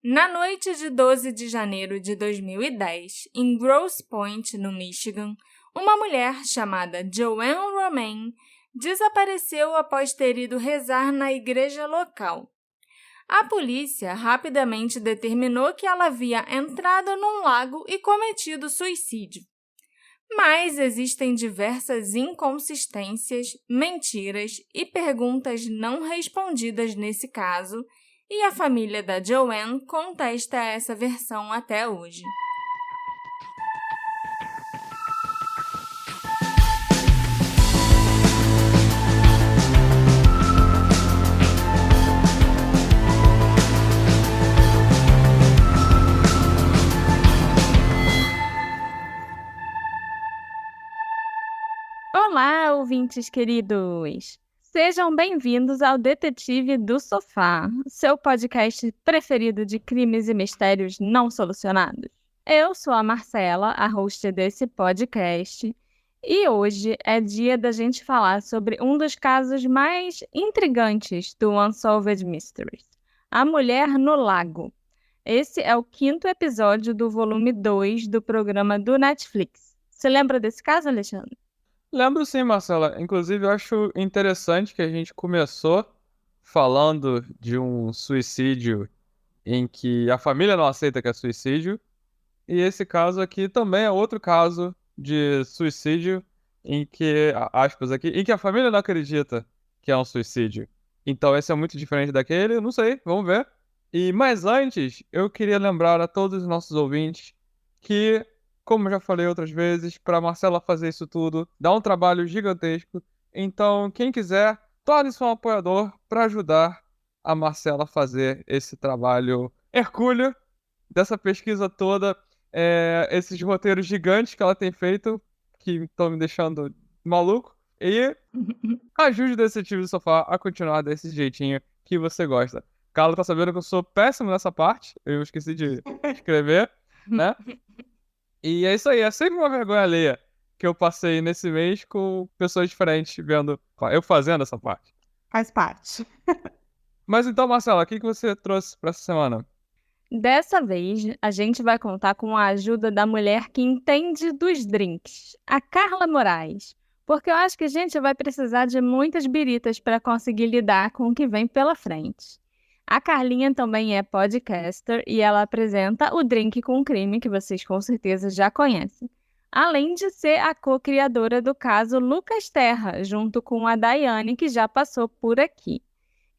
Na noite de 12 de janeiro de 2010, em Grosse Pointe, no Michigan, uma mulher chamada Joanne Romain desapareceu após ter ido rezar na igreja local. A polícia rapidamente determinou que ela havia entrado num lago e cometido suicídio. Mas existem diversas inconsistências, mentiras e perguntas não respondidas nesse caso, e a família da Joanne contesta essa versão até hoje. Olá, ouvintes queridos! Sejam bem-vindos ao Detetive do Sofá, seu podcast preferido de crimes e mistérios não solucionados. Eu sou a Marcela, a host desse podcast, e hoje é dia da gente falar sobre um dos casos mais intrigantes do Unsolved Mysteries, a Mulher no Lago. Esse é o 5º episódio do volume 2 do programa do Netflix. Você lembra desse caso, Alexandre? Lembro sim, Marcela. Inclusive, eu acho interessante que a gente começou falando de um suicídio em que a família não aceita que é suicídio, e esse caso aqui também é outro caso de suicídio em que, aspas aqui, em que a família não acredita que é um suicídio. Então esse é muito diferente daquele, não sei, vamos ver. Mas antes, eu queria lembrar a todos os nossos ouvintes que, como eu já falei outras vezes, para Marcela fazer isso tudo dá um trabalho gigantesco. Então, quem quiser, torne-se um apoiador para ajudar a Marcela a fazer esse trabalho hercúleo dessa pesquisa toda, esses roteiros gigantes que ela tem feito, que estão me deixando maluco. E ajude o Detetive do Sofá a continuar desse jeitinho que você gosta. Carla tá sabendo que eu sou péssimo nessa parte, eu esqueci de escrever, né? E é isso aí, é sempre uma vergonha alheia que eu passei nesse mês com pessoas diferentes vendo eu fazendo essa parte. Faz parte. Mas então, Marcela, o que você trouxe pra essa semana? Dessa vez, a gente vai contar com a ajuda da mulher que entende dos drinks, a Carla Moraes, porque eu acho que a gente vai precisar de muitas biritas para conseguir lidar com o que vem pela frente. A Carlinha também é podcaster e ela apresenta o Drink com Crime, que vocês com certeza já conhecem, além de ser a co-criadora do caso Lucas Terra, junto com a Daiane, que já passou por aqui.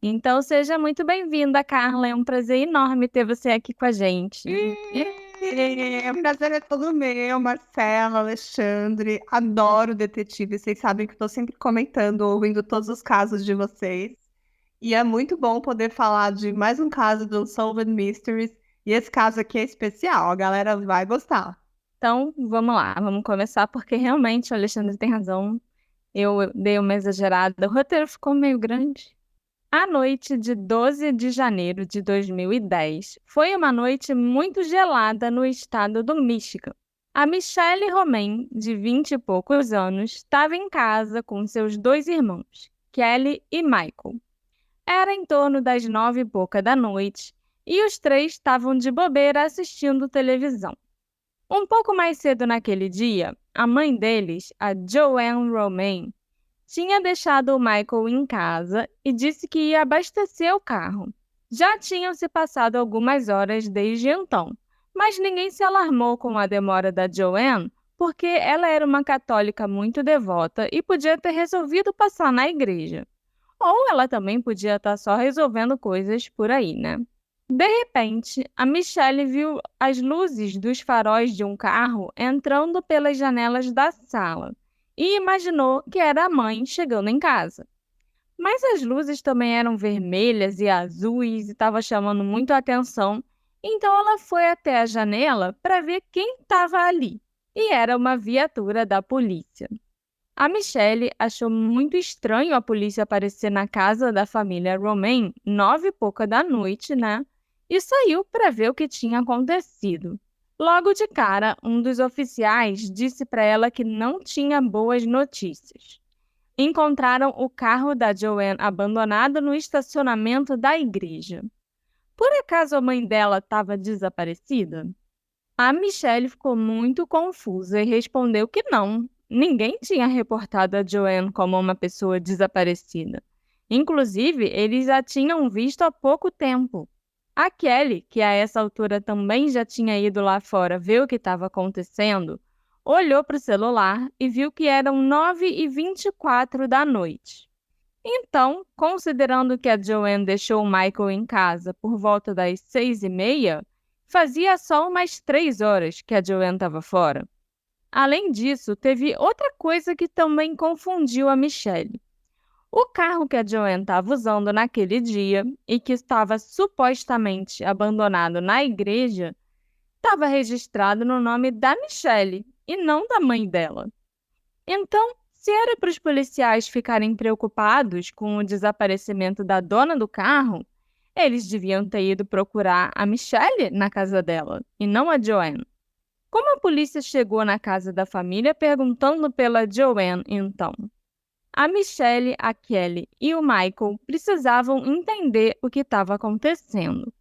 Então, seja muito bem-vinda, Carla. É um prazer enorme ter você aqui com a gente. O prazer é todo meu, Marcela, Alexandre. Adoro detetive. Vocês sabem que estou sempre comentando, ouvindo todos os casos de vocês. E é muito bom poder falar de mais um caso do Unsolved Mysteries. E esse caso aqui é especial, a galera vai gostar. Então, vamos lá. Vamos começar, porque realmente o Alexandre tem razão. Eu dei uma exagerada. O roteiro ficou meio grande. A noite de 12 de janeiro de 2010 foi uma noite muito gelada no estado do Michigan. A Michelle Romain, de 20 e poucos anos, estava em casa com seus 2 irmãos, Kelly e Michael. Era em torno das 9 e pouca da noite e os 3 estavam de bobeira assistindo televisão. Um pouco mais cedo naquele dia, a mãe deles, a Joanne Romain, tinha deixado o Michael em casa e disse que ia abastecer o carro. Já tinham se passado algumas horas desde então, mas ninguém se alarmou com a demora da Joanne, porque ela era uma católica muito devota e podia ter resolvido passar na igreja. Ou ela também podia estar só resolvendo coisas por aí, né? De repente, a Michelle viu as luzes dos faróis de um carro entrando pelas janelas da sala e imaginou que era a mãe chegando em casa. Mas as luzes também eram vermelhas e azuis e estava chamando muito a atenção, então ela foi até a janela para ver quem estava ali, e era uma viatura da polícia. A Michelle achou muito estranho a polícia aparecer na casa da família Romain 9 e pouca da noite, né? E saiu para ver o que tinha acontecido. Logo de cara, um dos oficiais disse para ela que não tinha boas notícias. Encontraram o carro da Joanne abandonado no estacionamento da igreja. Por acaso a mãe dela estava desaparecida? A Michelle ficou muito confusa e respondeu que não. Ninguém tinha reportado a Joanne como uma pessoa desaparecida. Inclusive, eles a tinham visto há pouco tempo. A Kelly, que a essa altura também já tinha ido lá fora ver o que estava acontecendo, olhou para o celular e viu que eram 9h24 da noite. Então, considerando que a Joanne deixou o Michael em casa por volta das 6h30, fazia só umas 3 horas que a Joanne estava fora. Além disso, teve outra coisa que também confundiu a Michelle. O carro que a Joanne estava usando naquele dia e que estava supostamente abandonado na igreja estava registrado no nome da Michelle e não da mãe dela. Então, se era para os policiais ficarem preocupados com o desaparecimento da dona do carro, eles deviam ter ido procurar a Michelle na casa dela, e não a Joanne. Como a polícia chegou na casa da família perguntando pela Joanne, então? A Michelle, a Kelly e o Michael precisavam entender o que estava acontecendo.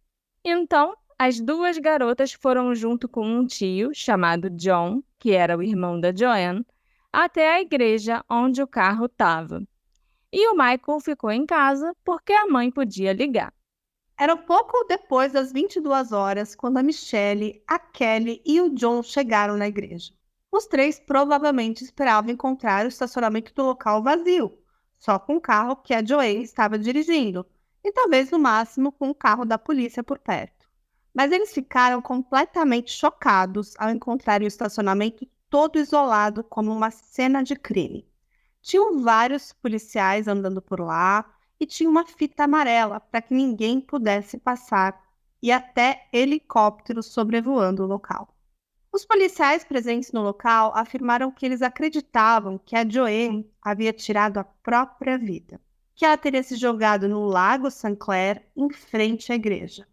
Então, as duas garotas foram junto com um tio, chamado John, que era o irmão da Joanne, até a igreja onde o carro estava. E o Michael ficou em casa porque a mãe podia ligar. Era pouco depois das 22 horas quando a Michelle, a Kelly e o John chegaram na igreja. Os três provavelmente esperavam encontrar o estacionamento do local vazio, só com o carro que a Joanne estava dirigindo, e talvez no máximo com o carro da polícia por perto. Mas eles ficaram completamente chocados ao encontrarem o estacionamento todo isolado como uma cena de crime. Tinham vários policiais andando por lá, e tinha uma fita amarela para que ninguém pudesse passar e até helicópteros sobrevoando o local. Os policiais presentes no local afirmaram que eles acreditavam que a Joanne havia tirado a própria vida, que ela teria se jogado no Lago St. Clair em frente à igreja.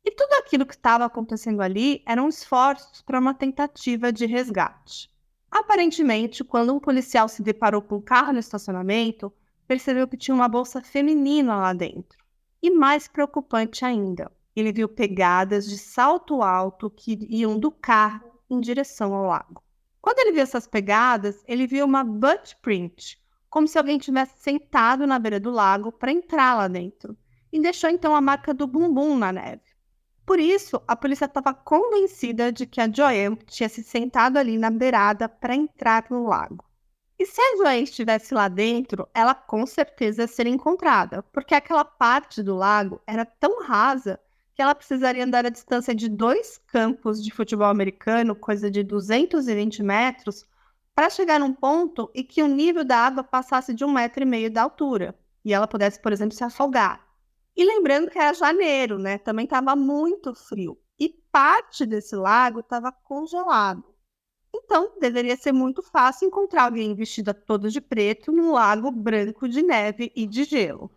E tudo aquilo que estava acontecendo ali eram esforços para uma tentativa de resgate. Aparentemente, quando um policial se deparou com o carro no estacionamento, percebeu que tinha uma bolsa feminina lá dentro. E mais preocupante ainda, ele viu pegadas de salto alto que iam do carro em direção ao lago. Quando ele viu essas pegadas, ele viu uma butt print, como se alguém tivesse sentado na beira do lago para entrar lá dentro, e deixou então a marca do bumbum na neve. Por isso, a polícia estava convencida de que a Joanne tinha se sentado ali na beirada para entrar no lago. E se a Joanne estivesse lá dentro, ela com certeza ia ser encontrada, porque aquela parte do lago era tão rasa que ela precisaria andar a distância de 2 campos de futebol americano, coisa de 220 metros, para chegar num ponto em que o nível da água passasse de 1,5 metro da altura, e ela pudesse, por exemplo, se afogar. E lembrando que era janeiro, né? Também estava muito frio, e parte desse lago estava congelado. Então, deveria ser muito fácil encontrar alguém vestida toda de preto num lago branco de neve e de gelo.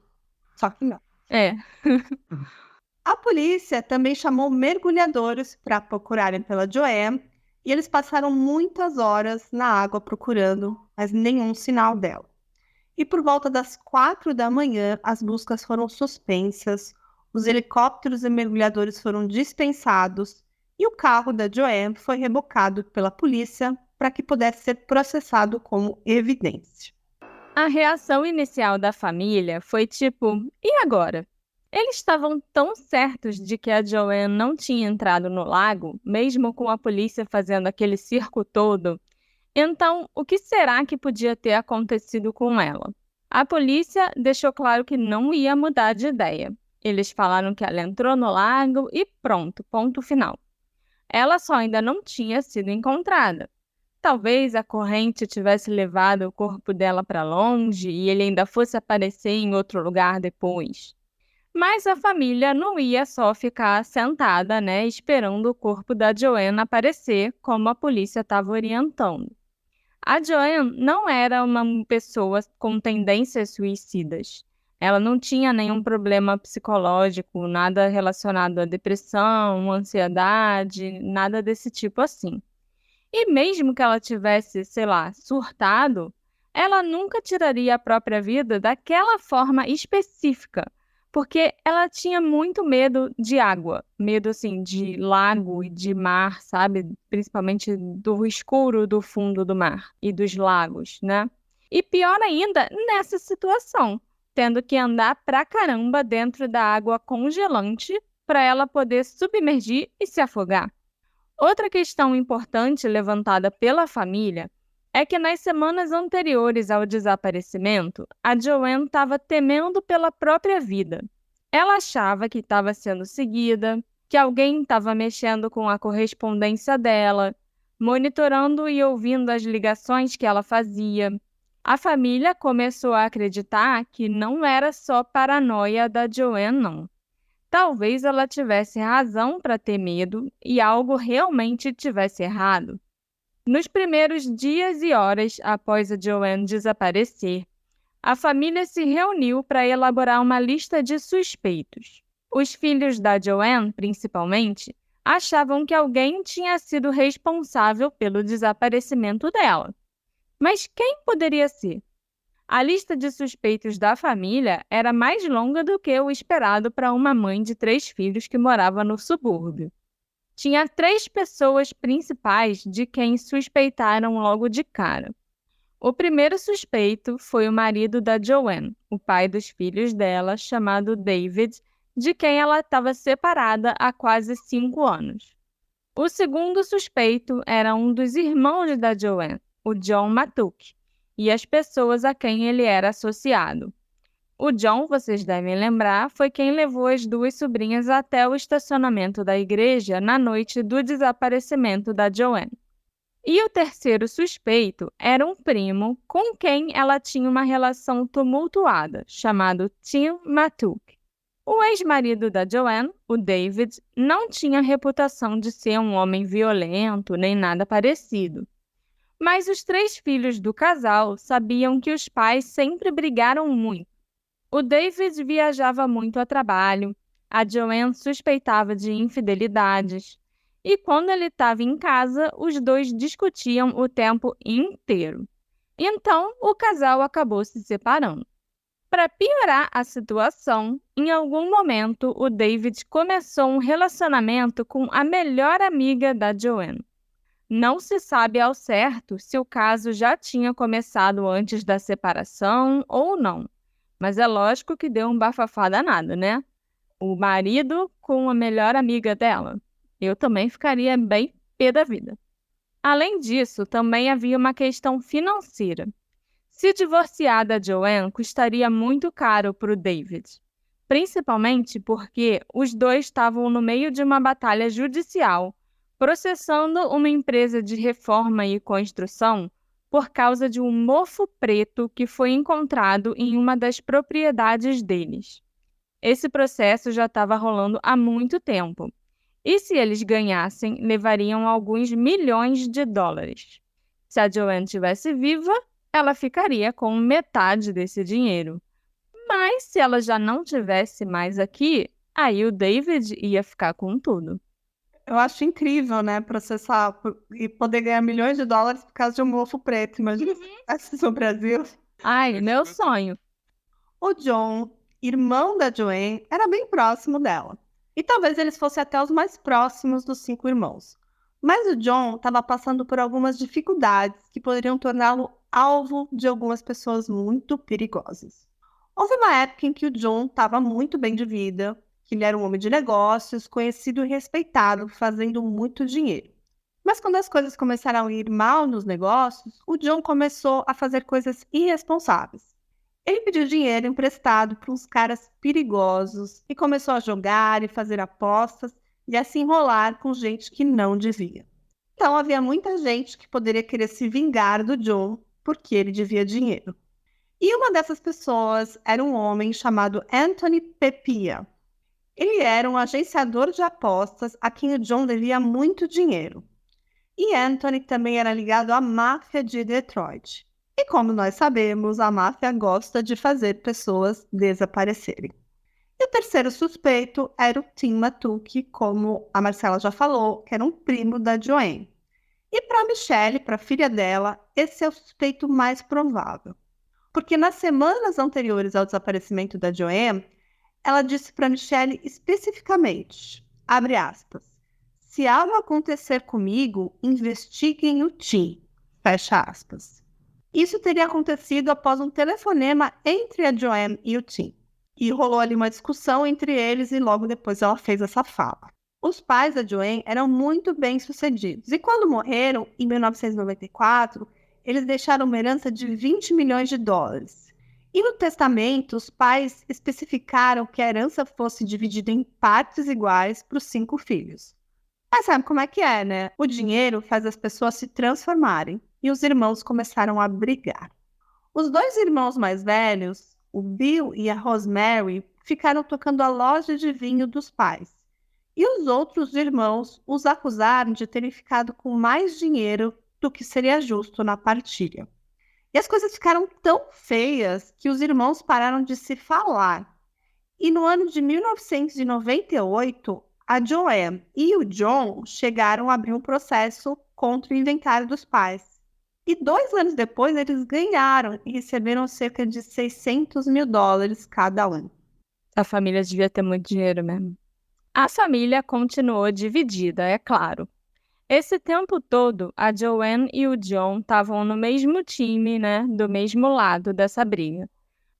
Só que não. A polícia também chamou mergulhadores para procurarem pela Joanne e eles passaram muitas horas na água procurando, mas nenhum sinal dela. E por volta das 4 da manhã, as buscas foram suspensas, os helicópteros e mergulhadores foram dispensados e o carro da Joanne foi rebocado pela polícia para que pudesse ser processado como evidência. A reação inicial da família foi tipo, e agora? Eles estavam tão certos de que a Joanne não tinha entrado no lago, mesmo com a polícia fazendo aquele circo todo. Então, o que será que podia ter acontecido com ela? A polícia deixou claro que não ia mudar de ideia. Eles falaram que ela entrou no lago e pronto, ponto final. Ela só ainda não tinha sido encontrada. Talvez a corrente tivesse levado o corpo dela para longe e ele ainda fosse aparecer em outro lugar depois. Mas a família não ia só ficar sentada, né, esperando o corpo da Joanne aparecer, como a polícia estava orientando. A Joanne não era uma pessoa com tendências suicidas. Ela não tinha nenhum problema psicológico, nada relacionado à depressão, ansiedade, nada desse tipo assim. E mesmo que ela tivesse, surtado, ela nunca tiraria a própria vida daquela forma específica, porque ela tinha muito medo de água, medo assim de lago e de mar, sabe? Principalmente do escuro do fundo do mar e dos lagos, né? E pior ainda, nessa situação, tendo que andar pra caramba dentro da água congelante para ela poder submergir e se afogar. Outra questão importante levantada pela família é que nas semanas anteriores ao desaparecimento, a Joanne estava temendo pela própria vida. Ela achava que estava sendo seguida, que alguém estava mexendo com a correspondência dela, monitorando e ouvindo as ligações que ela fazia. A família começou a acreditar que não era só paranoia da Joanne, não. Talvez ela tivesse razão para ter medo e algo realmente tivesse errado. Nos primeiros dias e horas após a Joanne desaparecer, a família se reuniu para elaborar uma lista de suspeitos. Os filhos da Joanne, principalmente, achavam que alguém tinha sido responsável pelo desaparecimento dela. Mas quem poderia ser? A lista de suspeitos da família era mais longa do que o esperado para uma mãe de 3 filhos que morava no subúrbio. Tinha 3 pessoas principais de quem suspeitaram logo de cara. O primeiro suspeito foi o marido da Joanne, o pai dos filhos dela, chamado David, de quem ela estava separada há quase 5 anos. O segundo suspeito era um dos irmãos da Joanne, o John Matuk, e as pessoas a quem ele era associado. O John, vocês devem lembrar, foi quem levou as 2 sobrinhas até o estacionamento da igreja na noite do desaparecimento da Joanne. E o terceiro suspeito era um primo com quem ela tinha uma relação tumultuada, chamado Tim Matuk. O ex-marido da Joanne, o David, não tinha reputação de ser um homem violento nem nada parecido. Mas os 3 filhos do casal sabiam que os pais sempre brigaram muito. O David viajava muito a trabalho, a Joanne suspeitava de infidelidades, e quando ele estava em casa, os 2 discutiam o tempo inteiro. Então, o casal acabou se separando. Para piorar a situação, em algum momento o David começou um relacionamento com a melhor amiga da Joanne. Não se sabe ao certo se o caso já tinha começado antes da separação ou não, mas é lógico que deu um bafafá danado, né? O marido com a melhor amiga dela. Eu também ficaria bem pé da vida. Além disso, também havia uma questão financeira. Se divorciar da Joanne custaria muito caro para o David, principalmente porque os 2 estavam no meio de uma batalha judicial, processando uma empresa de reforma e construção por causa de um mofo preto que foi encontrado em uma das propriedades deles. Esse processo já estava rolando há muito tempo, e se eles ganhassem, levariam alguns milhões de dólares. Se a Joanne estivesse viva, ela ficaria com metade desse dinheiro. Mas se ela já não estivesse mais aqui, aí o David ia ficar com tudo. Eu acho incrível, né, processar e poder ganhar milhões de dólares por causa de um mofo preto. Imagina se tivesse no Brasil. Ai, meu sonho. O John, irmão da Joanne, era bem próximo dela. E talvez eles fossem até os mais próximos dos 5 irmãos. Mas o John estava passando por algumas dificuldades que poderiam torná-lo alvo de algumas pessoas muito perigosas. Houve uma época em que o John estava muito bem de vida, que ele era um homem de negócios, conhecido e respeitado, fazendo muito dinheiro. Mas quando as coisas começaram a ir mal nos negócios, o John começou a fazer coisas irresponsáveis. Ele pediu dinheiro emprestado para uns caras perigosos e começou a jogar e fazer apostas e a se enrolar com gente que não devia. Então havia muita gente que poderia querer se vingar do John porque ele devia dinheiro. E uma dessas pessoas era um homem chamado Anthony Pepia. Ele era um agenciador de apostas a quem o John devia muito dinheiro. E Anthony também era ligado à máfia de Detroit. E como nós sabemos, a máfia gosta de fazer pessoas desaparecerem. E o terceiro suspeito era o Tim Matuk, como a Marcela já falou, que era um primo da Joanne. E para Michelle, para a filha dela, esse é o suspeito mais provável. Porque nas semanas anteriores ao desaparecimento da Joanne, Ela disse para Michelle especificamente, abre aspas, se algo acontecer comigo, investiguem o Tim, fecha aspas. Isso teria acontecido após um telefonema entre a Joanne e o Tim. E rolou ali uma discussão entre eles e logo depois ela fez essa fala. Os pais da Joanne eram muito bem-sucedidos e quando morreram, em 1994, eles deixaram uma herança de 20 milhões de dólares. E no testamento, os pais especificaram que a herança fosse dividida em partes iguais para os 5 filhos. Mas sabe como é que é, né? O dinheiro faz as pessoas se transformarem e os irmãos começaram a brigar. Os 2 irmãos mais velhos, o Bill e a Rosemary, ficaram tocando a loja de vinho dos pais. E os outros irmãos os acusaram de terem ficado com mais dinheiro do que seria justo na partilha. E as coisas ficaram tão feias que os irmãos pararam de se falar. E no ano de 1998, a Joanne e o John chegaram a abrir um processo contra o inventário dos pais. E 2 anos depois, eles ganharam e receberam cerca de 600 mil dólares cada um. A família devia ter muito dinheiro mesmo. A família continuou dividida, é claro. Esse tempo todo, a Joanne e o John estavam no mesmo time, né, do mesmo lado dessa briga.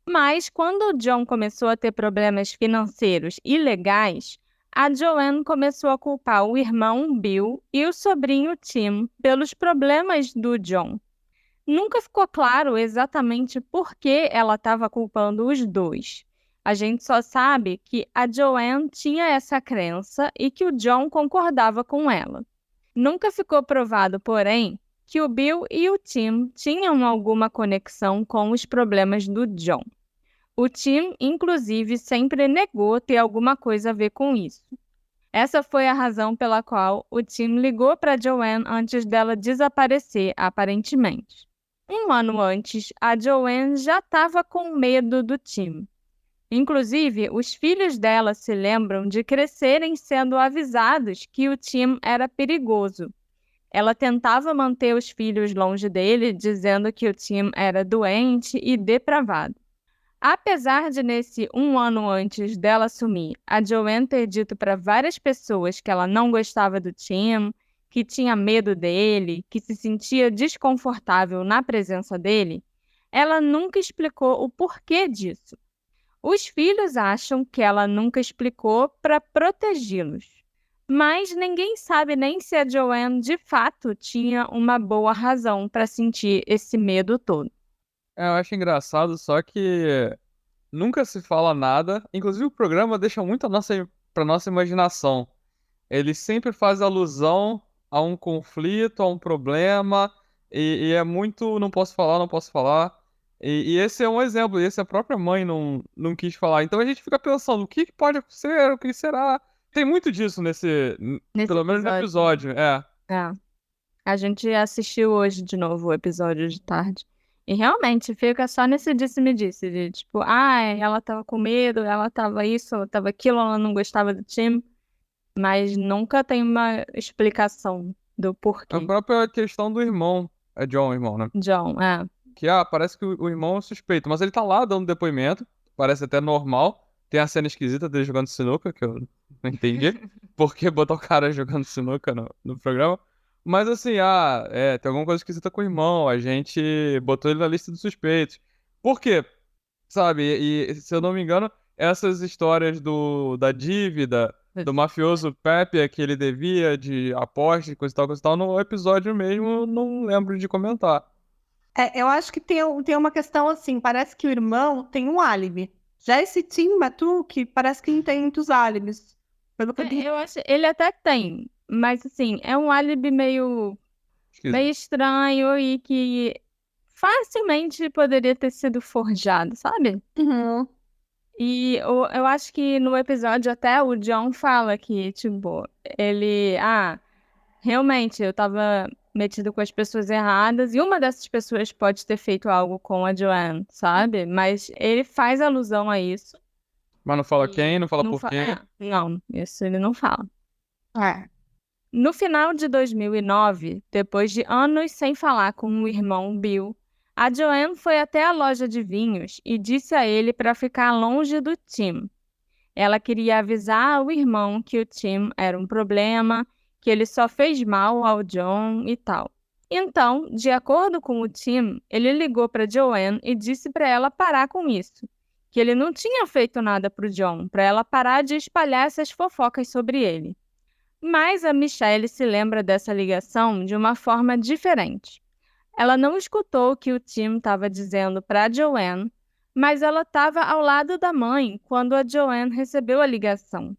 Mas quando o John começou a ter problemas financeiros e legais, a Joanne começou a culpar o irmão Bill e o sobrinho Tim pelos problemas do John. Nunca ficou claro exatamente por que ela estava culpando os dois. A gente só sabe que a Joanne tinha essa crença e que o John concordava com ela. Nunca ficou provado, porém, que o Bill e o Tim tinham alguma conexão com os problemas do John. O Tim, inclusive, sempre negou ter alguma coisa a ver com isso. Essa foi a razão pela qual o Tim ligou para Joanne antes dela desaparecer, aparentemente. 1 ano antes, a Joanne já estava com medo do Tim. Inclusive, os filhos dela se lembram de crescerem sendo avisados que o Tim era perigoso. Ela tentava manter os filhos longe dele, dizendo que o Tim era doente e depravado. Apesar de nesse 1 ano antes dela sumir, a Joanne ter dito para várias pessoas que ela não gostava do Tim, que tinha medo dele, que se sentia desconfortável na presença dele, ela nunca explicou o porquê disso. Os filhos acham que ela nunca explicou para protegê-los. Mas ninguém sabe nem se a Joanne de fato tinha uma boa razão para sentir esse medo todo. Eu acho engraçado, só que nunca se fala nada. Inclusive, o programa deixa muito pra nossa imaginação. Ele sempre faz alusão a um conflito, a um problema, e é muito não posso falar, não posso falar. E esse é um exemplo, esse a própria mãe não quis falar. Então a gente fica pensando, o que pode acontecer, o que será? Tem muito disso Nesse pelo menos no episódio, é. É. A gente assistiu hoje de novo o episódio de tarde. E realmente fica só nesse disse-me-disse, de tipo, ela tava com medo, ela tava isso, ela tava aquilo, ela não gostava do time. Mas nunca tem uma explicação do porquê. A própria questão do irmão, é John, o irmão, né? John, é. Que, parece que o irmão é suspeito, mas ele tá lá dando depoimento, parece até normal. Tem a cena esquisita dele jogando sinuca, que eu não entendi. Por que botar o cara jogando sinuca no programa? Mas assim, tem alguma coisa esquisita com o irmão, a gente botou ele na lista dos suspeitos. Por quê? Sabe, e se eu não me engano, essas histórias da dívida, do mafioso Pepe, que ele devia de aposta, coisa e tal, no episódio mesmo, não lembro de comentar. Eu acho que tem uma questão assim, parece que o irmão tem um álibi. Já esse Tim Matuque parece que não tem muitos álibis. Pelo que Eu acho, ele até tem, mas assim, é um álibi meio estranho e que facilmente poderia ter sido forjado, sabe? Uhum. E eu acho que no episódio até o John fala que, tipo, ele, realmente, eu tava metido com as pessoas erradas e uma dessas pessoas pode ter feito algo com a Joanne, sabe? Mas ele faz alusão a isso. Mas não fala quem, não fala Não por quem. Não, isso ele não fala. É. No final de 2009, depois de anos sem falar com o irmão Bill, a Joanne foi até a loja de vinhos e disse a ele para ficar longe do Tim. Ela queria avisar o irmão que o Tim era um problema, que ele só fez mal ao John e tal. Então, de acordo com o Tim, ele ligou para Joanne e disse para ela parar com isso, que ele não tinha feito nada para o John, para ela parar de espalhar essas fofocas sobre ele. Mas a Michelle se lembra dessa ligação de uma forma diferente. Ela não escutou o que o Tim estava dizendo para Joanne, mas ela estava ao lado da mãe quando a Joanne recebeu a ligação.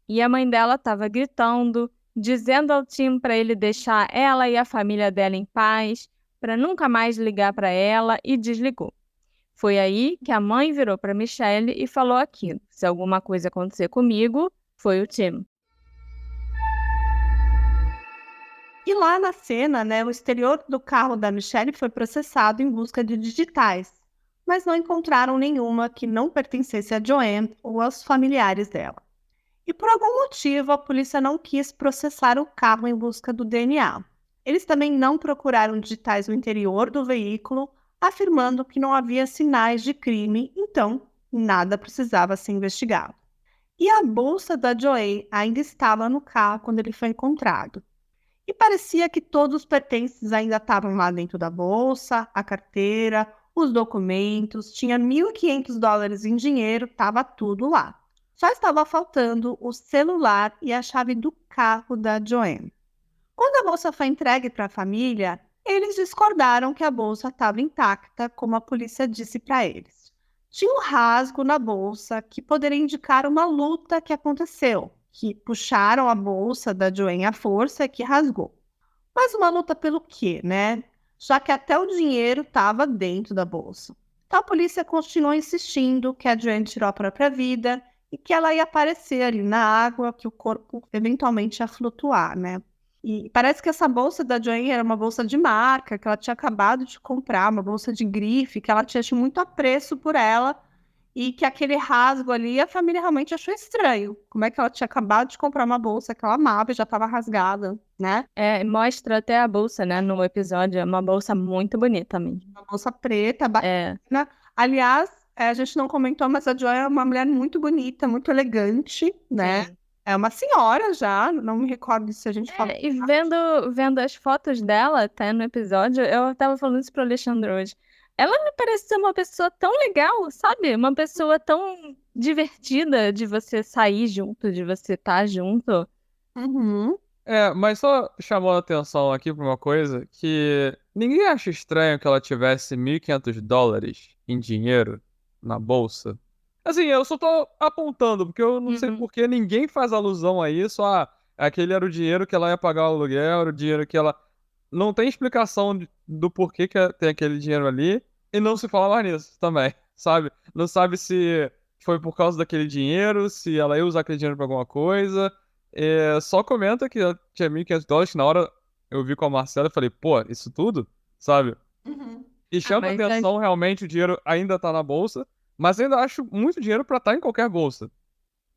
E a mãe dela estava gritando, dizendo ao Tim para ele deixar ela e a família dela em paz, para nunca mais ligar para ela, e desligou. Foi aí que a mãe virou para Michelle e falou aquilo: se alguma coisa acontecer comigo, foi o Tim. E lá na cena, né, o exterior do carro da Michelle foi processado em busca de digitais, mas não encontraram nenhuma que não pertencesse a Joanne ou aos familiares dela. E por algum motivo, a polícia não quis processar o carro em busca do DNA. Eles também não procuraram digitais no interior do veículo, afirmando que não havia sinais de crime, então nada precisava ser investigado. E a bolsa da Joanne ainda estava no carro quando ele foi encontrado. E parecia que todos os pertences ainda estavam lá dentro da bolsa, a carteira, os documentos, tinha $1.500 em dinheiro, estava tudo lá. Só estava faltando o celular e a chave do carro da Joanne. Quando a bolsa foi entregue para a família, eles discordaram que a bolsa estava intacta, como a polícia disse para eles. Tinha um rasgo na bolsa que poderia indicar uma luta que aconteceu, que puxaram a bolsa da Joanne à força e que rasgou. Mas uma luta pelo quê, né? Já que até o dinheiro estava dentro da bolsa. Então a polícia continuou insistindo que a Joanne tirou a própria vida e que ela ia aparecer ali na água, que o corpo eventualmente ia flutuar, né? E parece que essa bolsa da Joanne era uma bolsa de marca, que ela tinha acabado de comprar, uma bolsa de grife, que ela tinha muito apreço por ela, e que aquele rasgo ali a família realmente achou estranho. Como é que ela tinha acabado de comprar uma bolsa que ela amava e já estava rasgada, né? Mostra até a bolsa, né, no episódio. É uma bolsa muito bonita mesmo. Uma bolsa preta, bacana. É. Aliás, a gente não comentou, mas a Joy é uma mulher muito bonita, muito elegante, né? Sim. É uma senhora já, não me recordo se a gente falou. E vendo as fotos dela até no episódio, eu tava falando isso pro Alexandre hoje. Ela me parece ser uma pessoa tão legal, sabe? Uma pessoa tão divertida de você sair junto, de você estar junto. Uhum. Mas só chamando a atenção aqui pra uma coisa, que ninguém acha estranho que ela tivesse $1.500 em dinheiro na bolsa. Assim, eu só tô apontando, porque eu não sei por que ninguém faz alusão a isso. Aquele era o dinheiro que ela ia pagar o aluguel, era o dinheiro que ela... Não tem explicação do porquê que tem aquele dinheiro ali, e não se fala mais nisso também, sabe? Não sabe se foi por causa daquele dinheiro, se ela ia usar aquele dinheiro pra alguma coisa. Só comenta que ela tinha $1.500, que na hora eu vi com a Marcela e falei, pô, isso tudo? Sabe? Uhum. E chama mas atenção, realmente, o dinheiro ainda tá na bolsa, mas ainda acho muito dinheiro pra estar em qualquer bolsa.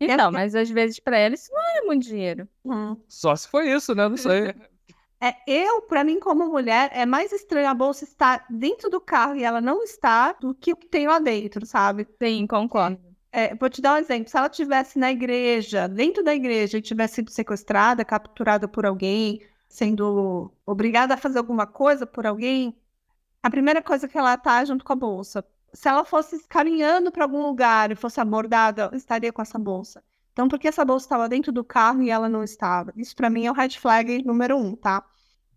Então, mas às vezes pra ela isso não é muito dinheiro. Uhum. Só se foi isso, né? Não sei. Pra mim, como mulher, é mais estranho a bolsa estar dentro do carro e ela não está do que o que tem lá dentro, sabe? Sim, concordo. Vou te dar um exemplo. Se ela estivesse na igreja, dentro da igreja, e tivesse sido sequestrada, capturada por alguém, sendo obrigada a fazer alguma coisa por alguém, a primeira coisa que ela tá é junto com a bolsa. Se ela fosse caminhando para algum lugar e fosse abordada, ela estaria com essa bolsa. Então, por que essa bolsa estava dentro do carro e ela não estava? Isso para mim é o red flag número 1, tá?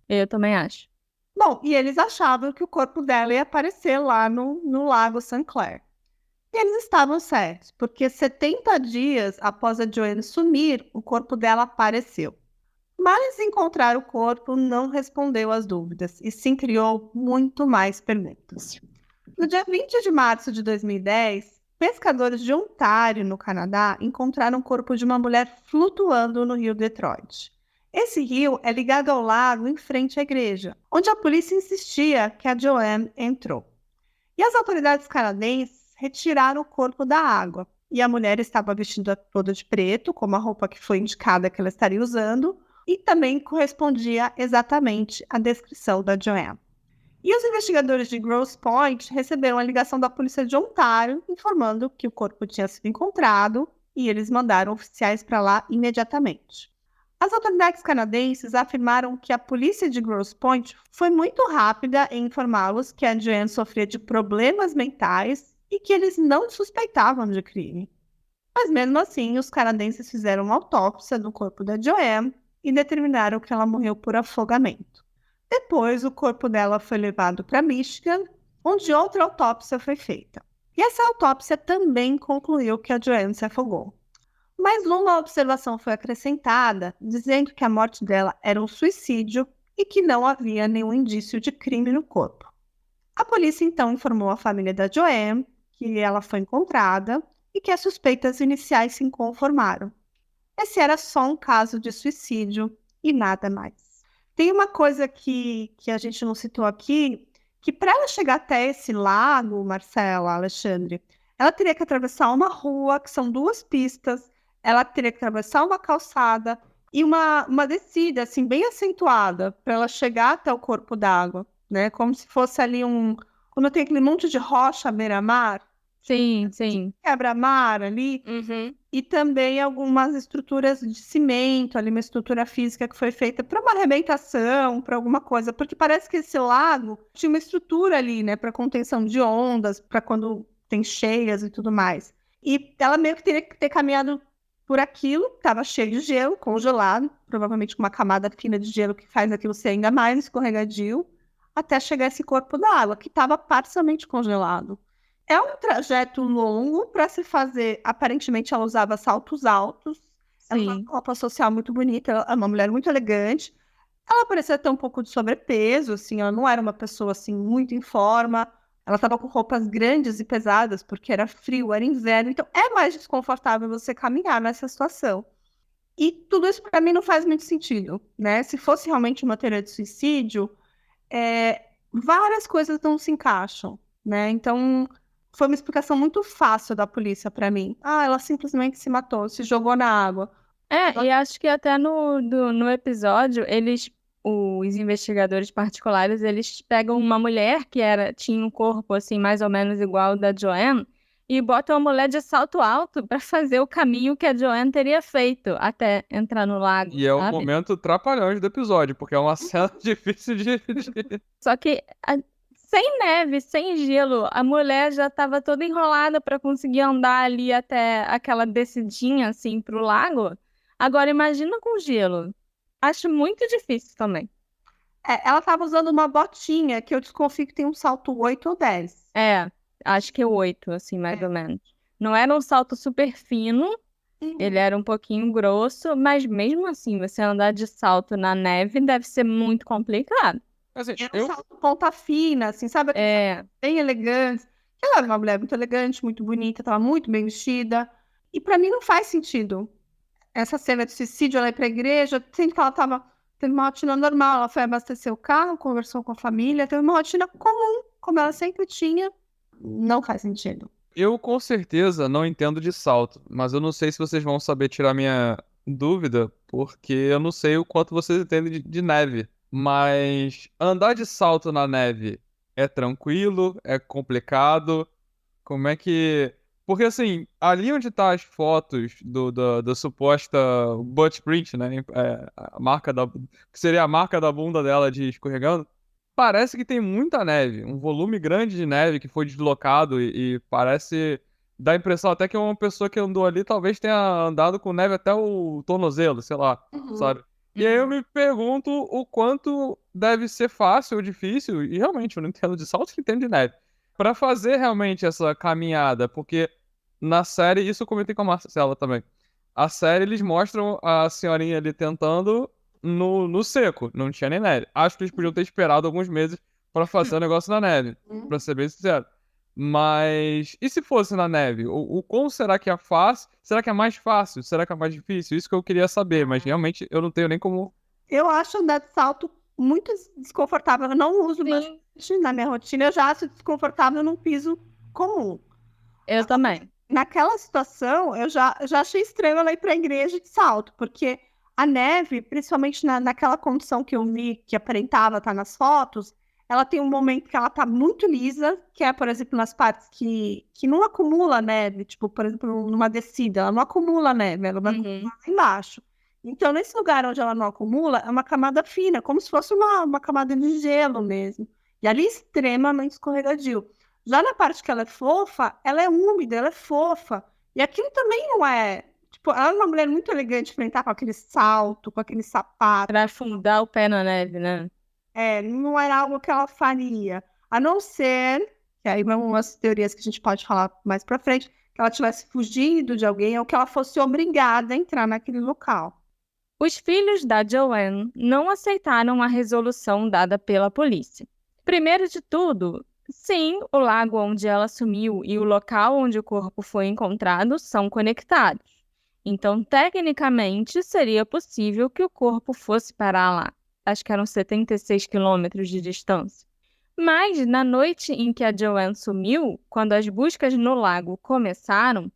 Eu também acho. Bom, e eles achavam que o corpo dela ia aparecer lá no Lago St. Clair. E eles estavam certos, porque 70 dias após a Joanne sumir, o corpo dela apareceu. Mas encontrar o corpo não respondeu às dúvidas, e sim criou muito mais perguntas. No dia 20 de março de 2010, pescadores de Ontário, no Canadá, encontraram o corpo de uma mulher flutuando no rio Detroit. Esse rio é ligado ao lago em frente à igreja, onde a polícia insistia que a Joanne entrou. E as autoridades canadenses retiraram o corpo da água, e a mulher estava vestida toda de preto, como a roupa que foi indicada que ela estaria usando, e também correspondia exatamente à descrição da Joanne. E os investigadores de Grosse Pointe receberam a ligação da polícia de Ontário, informando que o corpo tinha sido encontrado e eles mandaram oficiais para lá imediatamente. As autoridades canadenses afirmaram que a polícia de Grosse Pointe foi muito rápida em informá-los que a Joanne sofria de problemas mentais e que eles não suspeitavam de crime. Mas mesmo assim, os canadenses fizeram uma autópsia do corpo da Joanne e determinaram que ela morreu por afogamento. Depois, o corpo dela foi levado para Michigan, onde outra autópsia foi feita. E essa autópsia também concluiu que a Joanne se afogou. Mas uma observação foi acrescentada, dizendo que a morte dela era um suicídio e que não havia nenhum indício de crime no corpo. A polícia então informou a família da Joanne que ela foi encontrada e que as suspeitas iniciais se conformaram. Esse era só um caso de suicídio e nada mais. Tem uma coisa que a gente não citou aqui, que para ela chegar até esse lago, Marcela, Alexandre, ela teria que atravessar uma rua, que são 2 pistas, ela teria que atravessar uma calçada e uma descida, assim, bem acentuada, para ela chegar até o corpo d'água, né? Como se fosse ali quando tem aquele monte de rocha à beira-mar, Sim. quebra-mar ali, e também algumas estruturas de cimento, ali uma estrutura física que foi feita para uma arrebentação, para alguma coisa, porque parece que esse lago tinha uma estrutura ali, né, para contenção de ondas, para quando tem cheias e tudo mais. E ela meio que teria que ter caminhado por aquilo, estava cheio de gelo, congelado, provavelmente com uma camada fina de gelo que faz aquilo ser ainda mais escorregadio, até chegar esse corpo d'água, que estava parcialmente congelado. É um trajeto longo para se fazer. Aparentemente, ela usava saltos altos. Ela tinha uma roupa social muito bonita. Ela é uma mulher muito elegante. Ela parecia ter um pouco de sobrepeso, assim. Ela não era uma pessoa, assim, muito em forma. Ela estava com roupas grandes e pesadas, porque era frio, era inverno. Então, é mais desconfortável você caminhar nessa situação. E tudo isso, para mim, não faz muito sentido, né? Se fosse realmente uma teoria de suicídio, várias coisas não se encaixam, né? Então, foi uma explicação muito fácil da polícia para mim. Ela simplesmente se matou, se jogou na água. E acho que até no episódio, os investigadores particulares, eles pegam uma mulher que tinha um corpo assim mais ou menos igual ao da Joanne e botam a mulher de salto alto para fazer o caminho que a Joanne teria feito até entrar no lago, E é o sabe? momento trapalhões do episódio, porque é uma cena difícil de... Só que sem neve, sem gelo, a mulher já estava toda enrolada para conseguir andar ali até aquela descidinha assim pro lago. Agora imagina com gelo. Acho muito difícil também. Ela estava usando uma botinha que eu desconfio que tem um salto 8 ou 10. Acho que 8, assim, mais ou menos. Não era um salto super fino, ele era um pouquinho grosso, mas mesmo assim, você andar de salto na neve deve ser muito complicado. Assim, Era um salto ponta fina, assim, sabe? Bem elegante. Ela era uma mulher muito elegante, muito bonita, estava muito bem vestida. E para mim não faz sentido. Essa cena de suicídio, ela ir para a igreja, sendo que ela teve uma rotina normal, ela foi abastecer o carro, conversou com a família, teve uma rotina comum, como ela sempre tinha. Não faz sentido. Eu com certeza não entendo de salto, mas eu não sei se vocês vão saber tirar minha dúvida, porque eu não sei o quanto vocês entendem de neve. Mas andar de salto na neve é tranquilo? É complicado? Como é que... Porque assim, ali onde tá as fotos da suposta butt print, né? A marca que seria a marca da bunda dela de escorregando. Parece que tem muita neve, um volume grande de neve que foi deslocado e parece... Dá a impressão até que uma pessoa que andou ali talvez tenha andado com neve até o tornozelo, sei lá, sabe? E aí eu me pergunto o quanto deve ser fácil ou difícil, e realmente eu não entendo de salto que entendo de neve, pra fazer realmente essa caminhada, porque na série, isso eu comentei com a Marcela também, a série eles mostram a senhorinha ali tentando no seco, não tinha nem neve. Acho que eles podiam ter esperado alguns meses pra fazer o negócio na neve, pra ser bem sincero. Mas, e se fosse na neve? O quão será que é fácil? Será que é mais fácil? Será que é mais difícil? Isso que eu queria saber, mas realmente eu não tenho nem como... Eu acho andar de salto muito desconfortável. Eu não uso bastante na minha rotina. Eu já acho desconfortável num piso comum. Eu também. Naquela situação, eu já achei estranho ela ir para a igreja de salto, porque a neve, principalmente naquela condição que eu vi, que aparentava estar nas fotos, ela tem um momento que ela tá muito lisa, que é, por exemplo, nas partes que não acumula neve, tipo, por exemplo, numa descida, ela não acumula neve, ela vai lá embaixo. Então, nesse lugar onde ela não acumula, é uma camada fina, como se fosse uma camada de gelo mesmo. E ali extremamente escorregadio. Já na parte que ela é fofa, ela é úmida, ela é fofa. E aquilo também não é... Tipo, ela é uma mulher muito elegante pra entrar com aquele salto, com aquele sapato. Pra afundar o pé na neve, né? Não era algo que ela faria. A não ser, que aí vão umas teorias que a gente pode falar mais pra frente, que ela tivesse fugido de alguém ou que ela fosse obrigada a entrar naquele local. Os filhos da Joanne não aceitaram a resolução dada pela polícia. Primeiro de tudo, sim, o lago onde ela sumiu e o local onde o corpo foi encontrado são conectados. Então, tecnicamente, seria possível que o corpo fosse parar lá. Acho que eram 76 quilômetros de distância. Mas, na noite em que a Joanne sumiu, quando as buscas no lago começaram,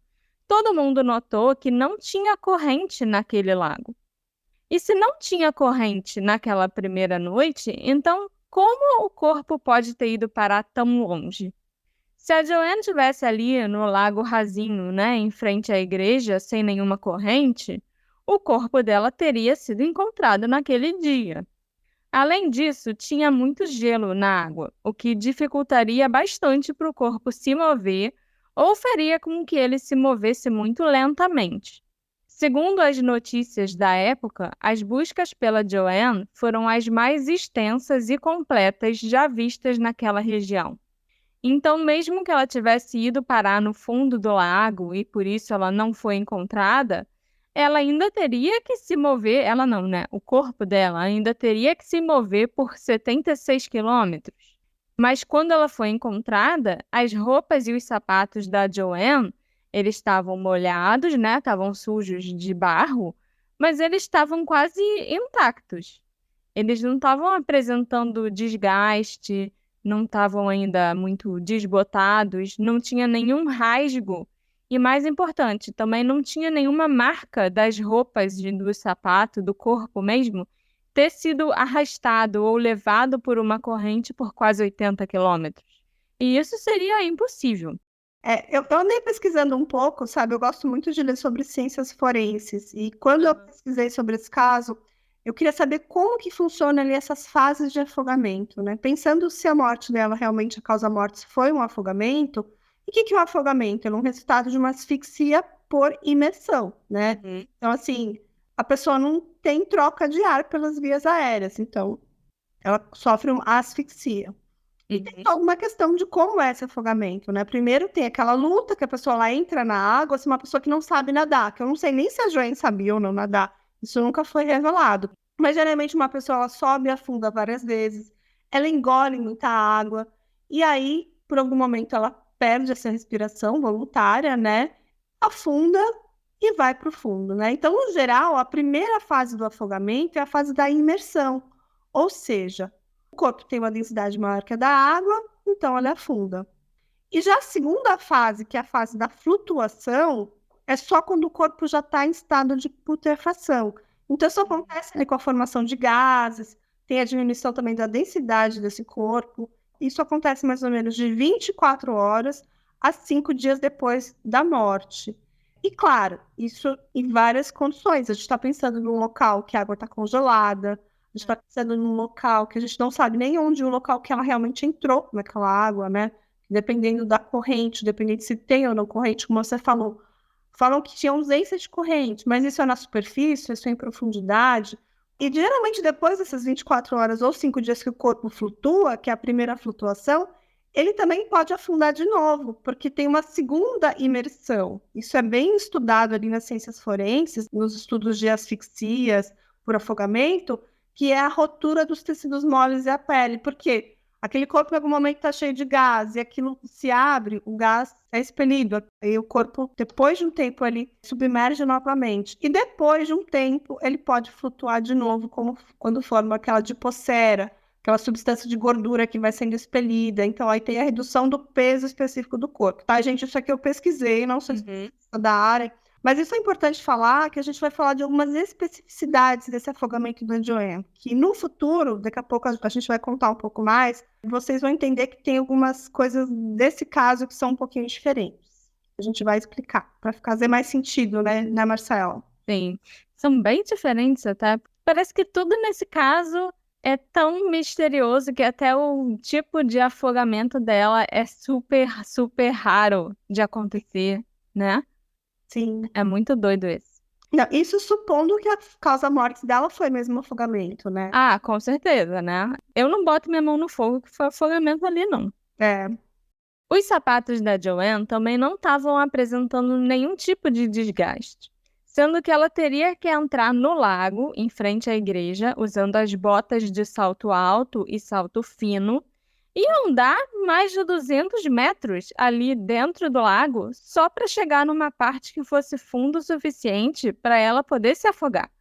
todo mundo notou que não tinha corrente naquele lago. E se não tinha corrente naquela primeira noite, então como o corpo pode ter ido parar tão longe? Se a Joanne estivesse ali no lago rasinho, né, em frente à igreja, sem nenhuma corrente, o corpo dela teria sido encontrado naquele dia. Além disso, tinha muito gelo na água, o que dificultaria bastante para o corpo se mover ou faria com que ele se movesse muito lentamente. Segundo as notícias da época, as buscas pela Joanne foram as mais extensas e completas já vistas naquela região. Então, mesmo que ela tivesse ido parar no fundo do lago e por isso ela não foi encontrada, ela ainda teria que se mover, ela não, né? O corpo dela ainda teria que se mover por 76 quilômetros. Mas quando ela foi encontrada, as roupas e os sapatos da Joanne, eles estavam molhados, né? Estavam sujos de barro, mas eles estavam quase intactos. Eles não estavam apresentando desgaste, não estavam ainda muito desbotados, não tinha nenhum rasgo. E mais importante, também não tinha nenhuma marca das roupas, do sapato, do corpo mesmo, ter sido arrastado ou levado por uma corrente por quase 80 quilômetros. E isso seria impossível. Eu andei pesquisando um pouco, sabe? Eu gosto muito de ler sobre ciências forenses. E quando eu pesquisei sobre esse caso, eu queria saber como que funciona ali essas fases de afogamento, né? Pensando se a morte dela realmente, a causa-morte, foi um afogamento. E o que é um afogamento? É um resultado de uma asfixia por imersão, né? Então, assim, a pessoa não tem troca de ar pelas vias aéreas. Então, ela sofre uma asfixia. E tem alguma questão de como é esse afogamento, né? Primeiro tem aquela luta que a pessoa lá entra na água, se uma pessoa que não sabe nadar, que eu não sei nem se a Joanne sabia ou não nadar, isso nunca foi revelado. Mas geralmente uma pessoa ela sobe e afunda várias vezes, ela engole muita água, e aí, por algum momento, ela perde essa respiração voluntária, né? Afunda e vai para o fundo, né? Então, no geral, a primeira fase do afogamento é a fase da imersão, ou seja, o corpo tem uma densidade maior que a da água, então ela afunda. E já a segunda fase, que é a fase da flutuação, é só quando o corpo já está em estado de putrefação. Então, isso acontece ali com a formação de gases, tem a diminuição também da densidade desse corpo. Isso acontece mais ou menos de 24 horas a 5 dias depois da morte. E, claro, isso em várias condições. A gente está pensando num local que a água está congelada, a gente está pensando num local que a gente não sabe nem onde o local que ela realmente entrou naquela água, né? Dependendo da corrente, dependendo se tem ou não corrente, como você falou. Falam que tinha ausência de corrente, mas isso é na superfície, isso é em profundidade. E geralmente depois dessas 24 horas ou 5 dias que o corpo flutua, que é a primeira flutuação, ele também pode afundar de novo, porque tem uma segunda imersão. Isso é bem estudado ali nas ciências forenses, nos estudos de asfixias por afogamento, que é a rotura dos tecidos moles e a pele. Por quê? Aquele corpo em algum momento está cheio de gás e aquilo se abre, o gás é expelido. E o corpo, depois de um tempo, ele submerge novamente. E depois de um tempo, ele pode flutuar de novo, como quando forma aquela adipocera, aquela substância de gordura que vai sendo expelida. Então, aí tem a redução do peso específico do corpo. Tá, gente? Isso aqui eu pesquisei, não sei se é da área, Mas isso é importante falar, que a gente vai falar de algumas especificidades desse afogamento da Joanne, que no futuro, daqui a pouco a gente vai contar um pouco mais, vocês vão entender que tem algumas coisas desse caso que são um pouquinho diferentes. A gente vai explicar, para fazer mais sentido, né, Marcela? Sim, são bem diferentes até. Parece que tudo nesse caso é tão misterioso que até o tipo de afogamento dela é super, super raro de acontecer, né? Sim. É muito doido esse. Não, isso supondo que a causa-morte dela foi mesmo um afogamento, né? Ah, com certeza, né? Eu não boto minha mão no fogo que foi afogamento ali, não. É. Os sapatos da Joanne também não estavam apresentando nenhum tipo de desgaste, sendo que ela teria que entrar no lago, em frente à igreja, usando as botas de salto alto e salto fino, e andar mais de 200 metros ali dentro do lago só para chegar numa parte que fosse fundo o suficiente para ela poder se afogar.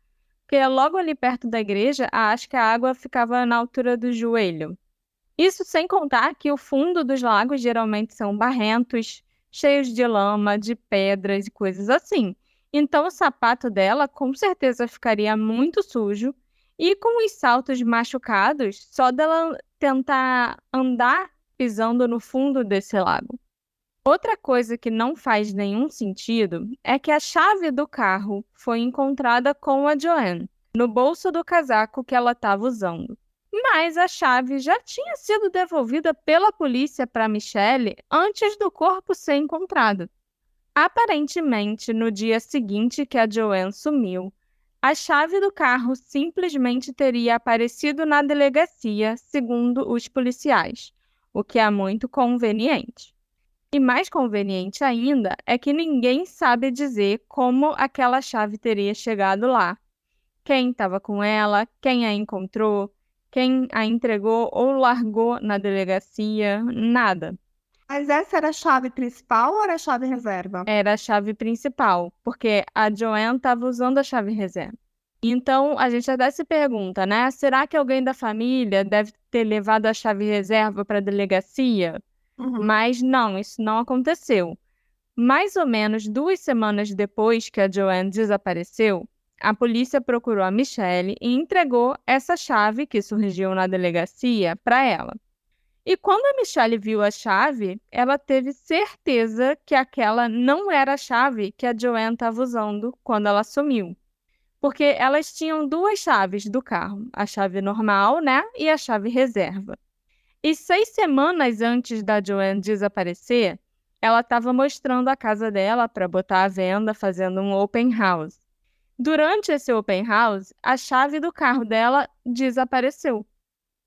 Porque logo ali perto da igreja, acho que a água ficava na altura do joelho. Isso sem contar que o fundo dos lagos geralmente são barrentos, cheios de lama, de pedras e coisas assim. Então o sapato dela com certeza ficaria muito sujo e com os saltos machucados, só dela tentar andar pisando no fundo desse lago. Outra coisa que não faz nenhum sentido é que a chave do carro foi encontrada com a Joanne, no bolso do casaco que ela estava usando. Mas a chave já tinha sido devolvida pela polícia para Michelle antes do corpo ser encontrado. Aparentemente, no dia seguinte que a Joanne sumiu, a chave do carro simplesmente teria aparecido na delegacia, segundo os policiais, o que é muito conveniente. E mais conveniente ainda é que ninguém sabe dizer como aquela chave teria chegado lá. Quem estava com ela, quem a encontrou, quem a entregou ou largou na delegacia, nada. Mas essa era a chave principal ou era a chave reserva? Era a chave principal, porque a Joanne estava usando a chave reserva. Então, a gente até se pergunta, né? Será que alguém da família deve ter levado a chave reserva para a delegacia? Mas não, isso não aconteceu. Mais ou menos 2 semanas depois que a Joanne desapareceu, a polícia procurou a Michelle e entregou essa chave que surgiu na delegacia para ela. E quando a Michelle viu a chave, ela teve certeza que aquela não era a chave que a Joanne estava usando quando ela sumiu. Porque elas tinham 2 chaves do carro, a chave normal, né, e a chave reserva. E 6 semanas antes da Joanne desaparecer, ela estava mostrando a casa dela para botar à venda, fazendo um open house. Durante esse open house, a chave do carro dela desapareceu.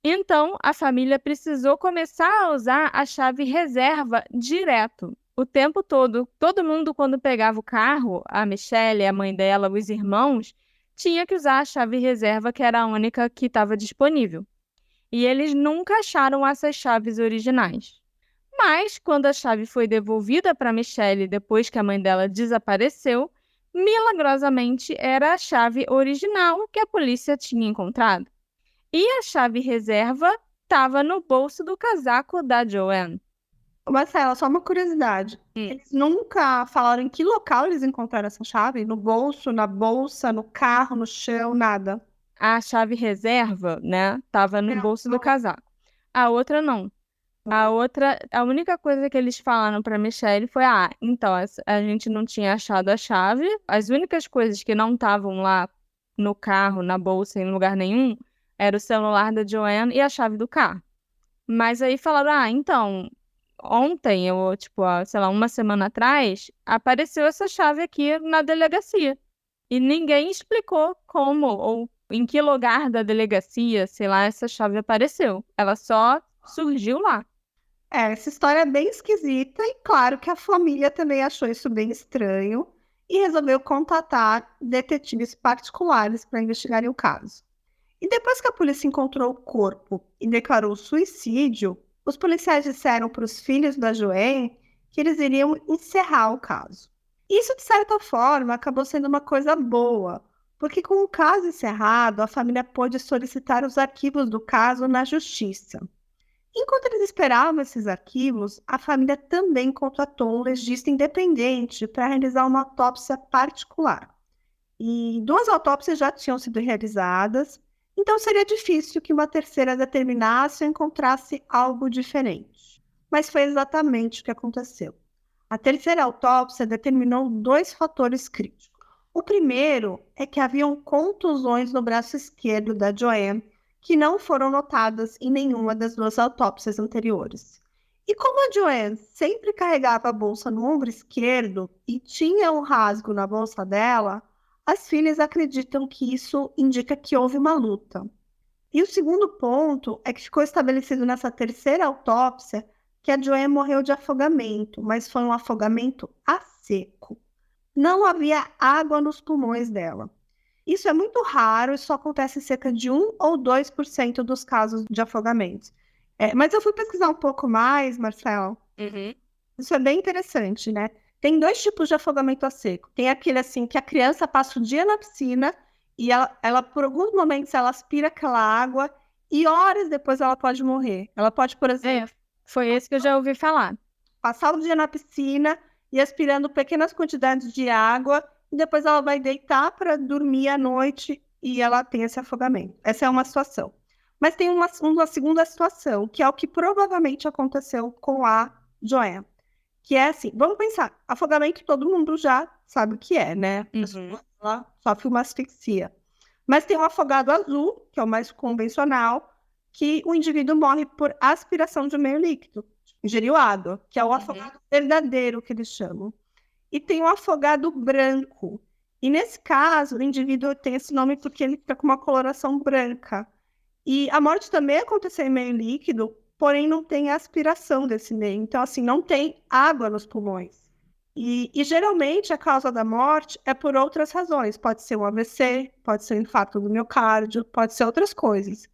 Então, a família precisou começar a usar a chave reserva direto, o tempo todo. Todo mundo, quando pegava o carro, a Michelle, a mãe dela, os irmãos, tinha que usar a chave reserva, que era a única que estava disponível. E eles nunca acharam essas chaves originais. Mas, quando a chave foi devolvida para Michelle depois que a mãe dela desapareceu, milagrosamente era a chave original que a polícia tinha encontrado. E a chave reserva estava no bolso do casaco da Joanne. Marcela, só uma curiosidade. Eles nunca falaram em que local eles encontraram essa chave? No bolso, na bolsa, no carro, no chão, nada? A chave reserva, né, estava no bolso do casaco. A outra não. A única coisa que eles falaram para Michelle foi: então, a gente não tinha achado a chave. As únicas coisas que não estavam lá no carro, na bolsa, em lugar nenhum, era o celular da Joanne e a chave do carro. Mas aí falaram: então, ontem, sei lá, 1 semana atrás, apareceu essa chave aqui na delegacia. E ninguém explicou como ou em que lugar da delegacia, sei lá, essa chave apareceu. Ela só surgiu lá. Essa história é bem esquisita e claro que a família também achou isso bem estranho e resolveu contatar detetives particulares para investigarem o caso. E depois que a polícia encontrou o corpo e declarou suicídio, os policiais disseram para os filhos da Joanne que eles iriam encerrar o caso. Isso, de certa forma, acabou sendo uma coisa boa, porque com o caso encerrado, a família pôde solicitar os arquivos do caso na justiça. Enquanto eles esperavam esses arquivos, a família também contratou um legista independente para realizar uma autópsia particular. E 2 autópsias já tinham sido realizadas, então seria difícil que uma terceira determinasse ou encontrasse algo diferente. Mas foi exatamente o que aconteceu. A terceira autópsia determinou 2 fatores críticos. O primeiro é que haviam contusões no braço esquerdo da Joanne que não foram notadas em nenhuma das 2 autópsias anteriores. E como a Joanne sempre carregava a bolsa no ombro esquerdo e tinha um rasgo na bolsa dela, as filhas acreditam que isso indica que houve uma luta. E o segundo ponto é que ficou estabelecido nessa terceira autópsia que a Joanne morreu de afogamento, mas foi um afogamento a seco. Não havia água nos pulmões dela. Isso é muito raro e só acontece em cerca de 1 ou 2% dos casos de afogamento. Mas eu fui pesquisar um pouco mais, Marcelo. Isso é bem interessante, né? Tem 2 tipos de afogamento a seco. Tem aquele assim que a criança passa o dia na piscina e ela por alguns momentos, ela aspira aquela água e horas depois ela pode morrer. Ela pode, por exemplo, Foi esse que eu já ouvi falar. passar o dia na piscina e aspirando pequenas quantidades de água e depois ela vai deitar para dormir à noite e ela tem esse afogamento. Essa é uma situação. Mas tem uma segunda situação, que é o que provavelmente aconteceu com a Joanne. Que é assim, vamos pensar, afogamento todo mundo já sabe o que é, né? A pessoa, ela sofre uma asfixia. Mas tem o afogado azul, que é o mais convencional, que o indivíduo morre por aspiração de meio líquido, ingeriu água, que é o afogado verdadeiro, que eles chamam. E tem o afogado branco. E nesse caso, o indivíduo tem esse nome porque ele fica com uma coloração branca. E a morte também aconteceu em meio líquido, porém não tem aspiração desse meio. Então, assim, não tem água nos pulmões. E geralmente a causa da morte é por outras razões. Pode ser um AVC, pode ser um infarto do miocárdio, pode ser outras coisas.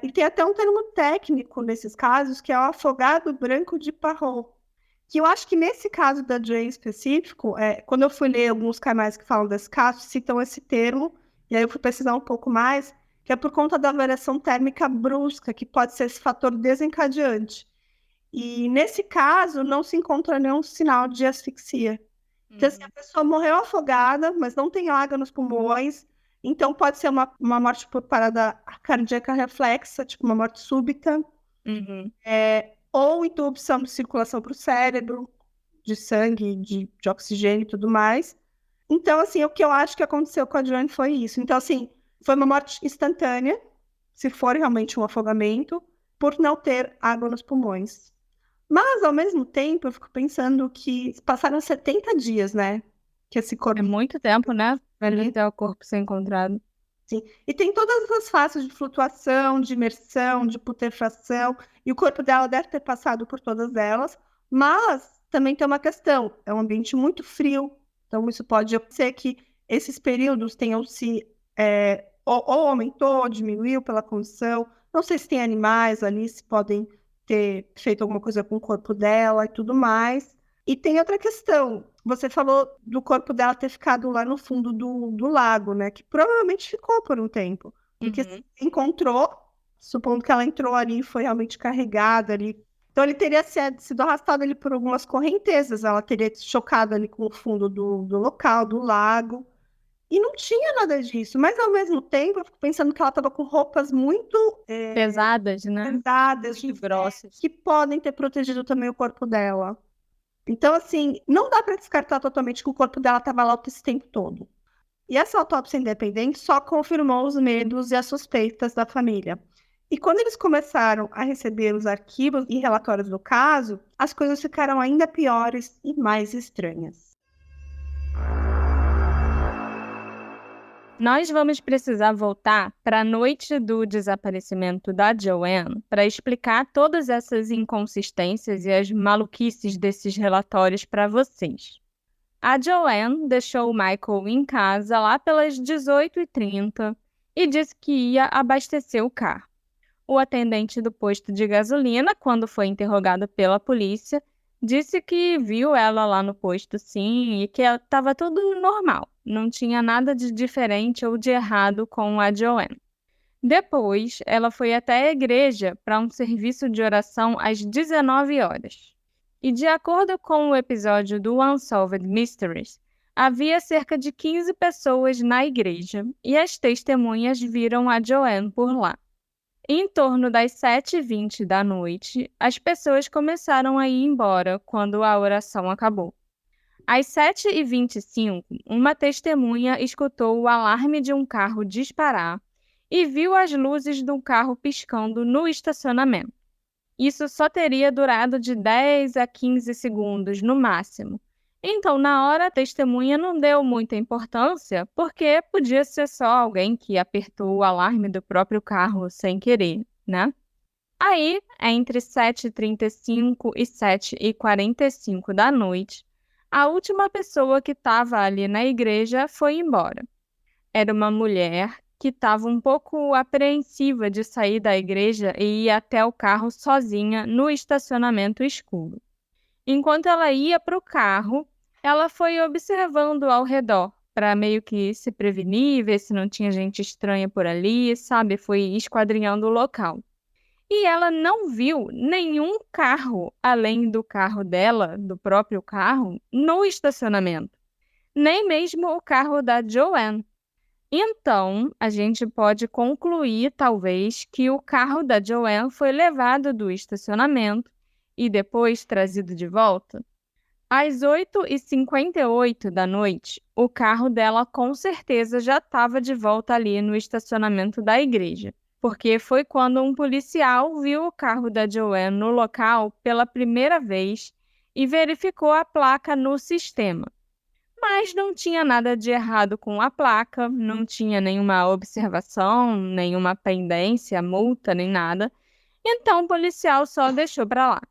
E tem até um termo técnico nesses casos, que é o afogado branco de Parrot. Que eu acho que nesse caso da Joanne específico, quando eu fui ler alguns canais que falam desse caso, citam esse termo, e aí eu fui pesquisar um pouco mais, que é por conta da variação térmica brusca, que pode ser esse fator desencadeante. E nesse caso, não se encontra nenhum sinal de asfixia. Então, assim, a pessoa morreu afogada, mas não tem água nos pulmões, então pode ser uma morte por parada cardíaca reflexa, tipo uma morte súbita, ou interrupção de circulação para o cérebro, de sangue, de oxigênio e tudo mais. Então, assim, o que eu acho que aconteceu com a Joanne foi isso. Então, assim, foi uma morte instantânea, se for realmente um afogamento, por não ter água nos pulmões. Mas, ao mesmo tempo, eu fico pensando que passaram 70 dias, né? Que esse corpo... É muito tempo, né? Até o corpo ser encontrado. Sim. E tem todas as fases de flutuação, de imersão, de putrefação, e o corpo dela deve ter passado por todas elas, mas também tem uma questão, é um ambiente muito frio, então isso pode ser que esses períodos tenham se ou aumentou, ou diminuiu pela condição, não sei se tem animais ali, se podem ter feito alguma coisa com o corpo dela e tudo mais. E tem outra questão, você falou do corpo dela ter ficado lá no fundo do lago, né? Que provavelmente ficou por um tempo. Porque se encontrou, supondo que ela entrou ali e foi realmente carregada ali. Então ele teria sido arrastado ali por algumas correntezas. Ela teria chocado ali com o fundo do local, do lago. E não tinha nada disso. Mas ao mesmo tempo, eu fico pensando que ela estava com roupas muito Pesadas, né? pesadas, Muito grossas. que podem ter protegido também o corpo dela. Então, assim, não dá para descartar totalmente que o corpo dela estava lá esse tempo todo. E essa autópsia independente só confirmou os medos e as suspeitas da família. E quando eles começaram a receber os arquivos e relatórios do caso, as coisas ficaram ainda piores e mais estranhas. Nós vamos precisar voltar para a noite do desaparecimento da Joanne para explicar todas essas inconsistências e as maluquices desses relatórios para vocês. A Joanne deixou o Michael em casa lá pelas 18h30 e disse que ia abastecer o carro. O atendente do posto de gasolina, quando foi interrogado pela polícia, disse que viu ela lá no posto sim e que estava tudo normal, não tinha nada de diferente ou de errado com a Joanne. Depois, ela foi até a igreja para um serviço de oração às 19 horas. E de acordo com o episódio do Unsolved Mysteries, havia cerca de 15 pessoas na igreja e as testemunhas viram a Joanne por lá. Em torno das 7h20 da noite, as pessoas começaram a ir embora quando a oração acabou. Às 7h25, uma testemunha escutou o alarme de um carro disparar e viu as luzes do carro piscando no estacionamento. Isso só teria durado de 10 a 15 segundos no máximo. Então, na hora, a testemunha não deu muita importância, porque podia ser só alguém que apertou o alarme do próprio carro sem querer, né? Aí, entre 7h35 e 7h45 da noite, a última pessoa que estava ali na igreja foi embora. Era uma mulher que estava um pouco apreensiva de sair da igreja e ir até o carro sozinha no estacionamento escuro. Enquanto ela ia para o carro, ela foi observando ao redor para meio que se prevenir, ver se não tinha gente estranha por ali, sabe? Foi esquadrinhando o local. E ela não viu nenhum carro além do carro dela, do próprio carro, no estacionamento. Nem mesmo o carro da Joanne. Então, a gente pode concluir, talvez, que o carro da Joanne foi levado do estacionamento e depois trazido de volta. Às 8h58 da noite, o carro dela com certeza já estava de volta ali no estacionamento da igreja, porque foi quando um policial viu o carro da Joanne no local pela primeira vez e verificou a placa no sistema. Mas não tinha nada de errado com a placa, não tinha nenhuma observação, nenhuma pendência, multa, nem nada. Então o policial só deixou para lá.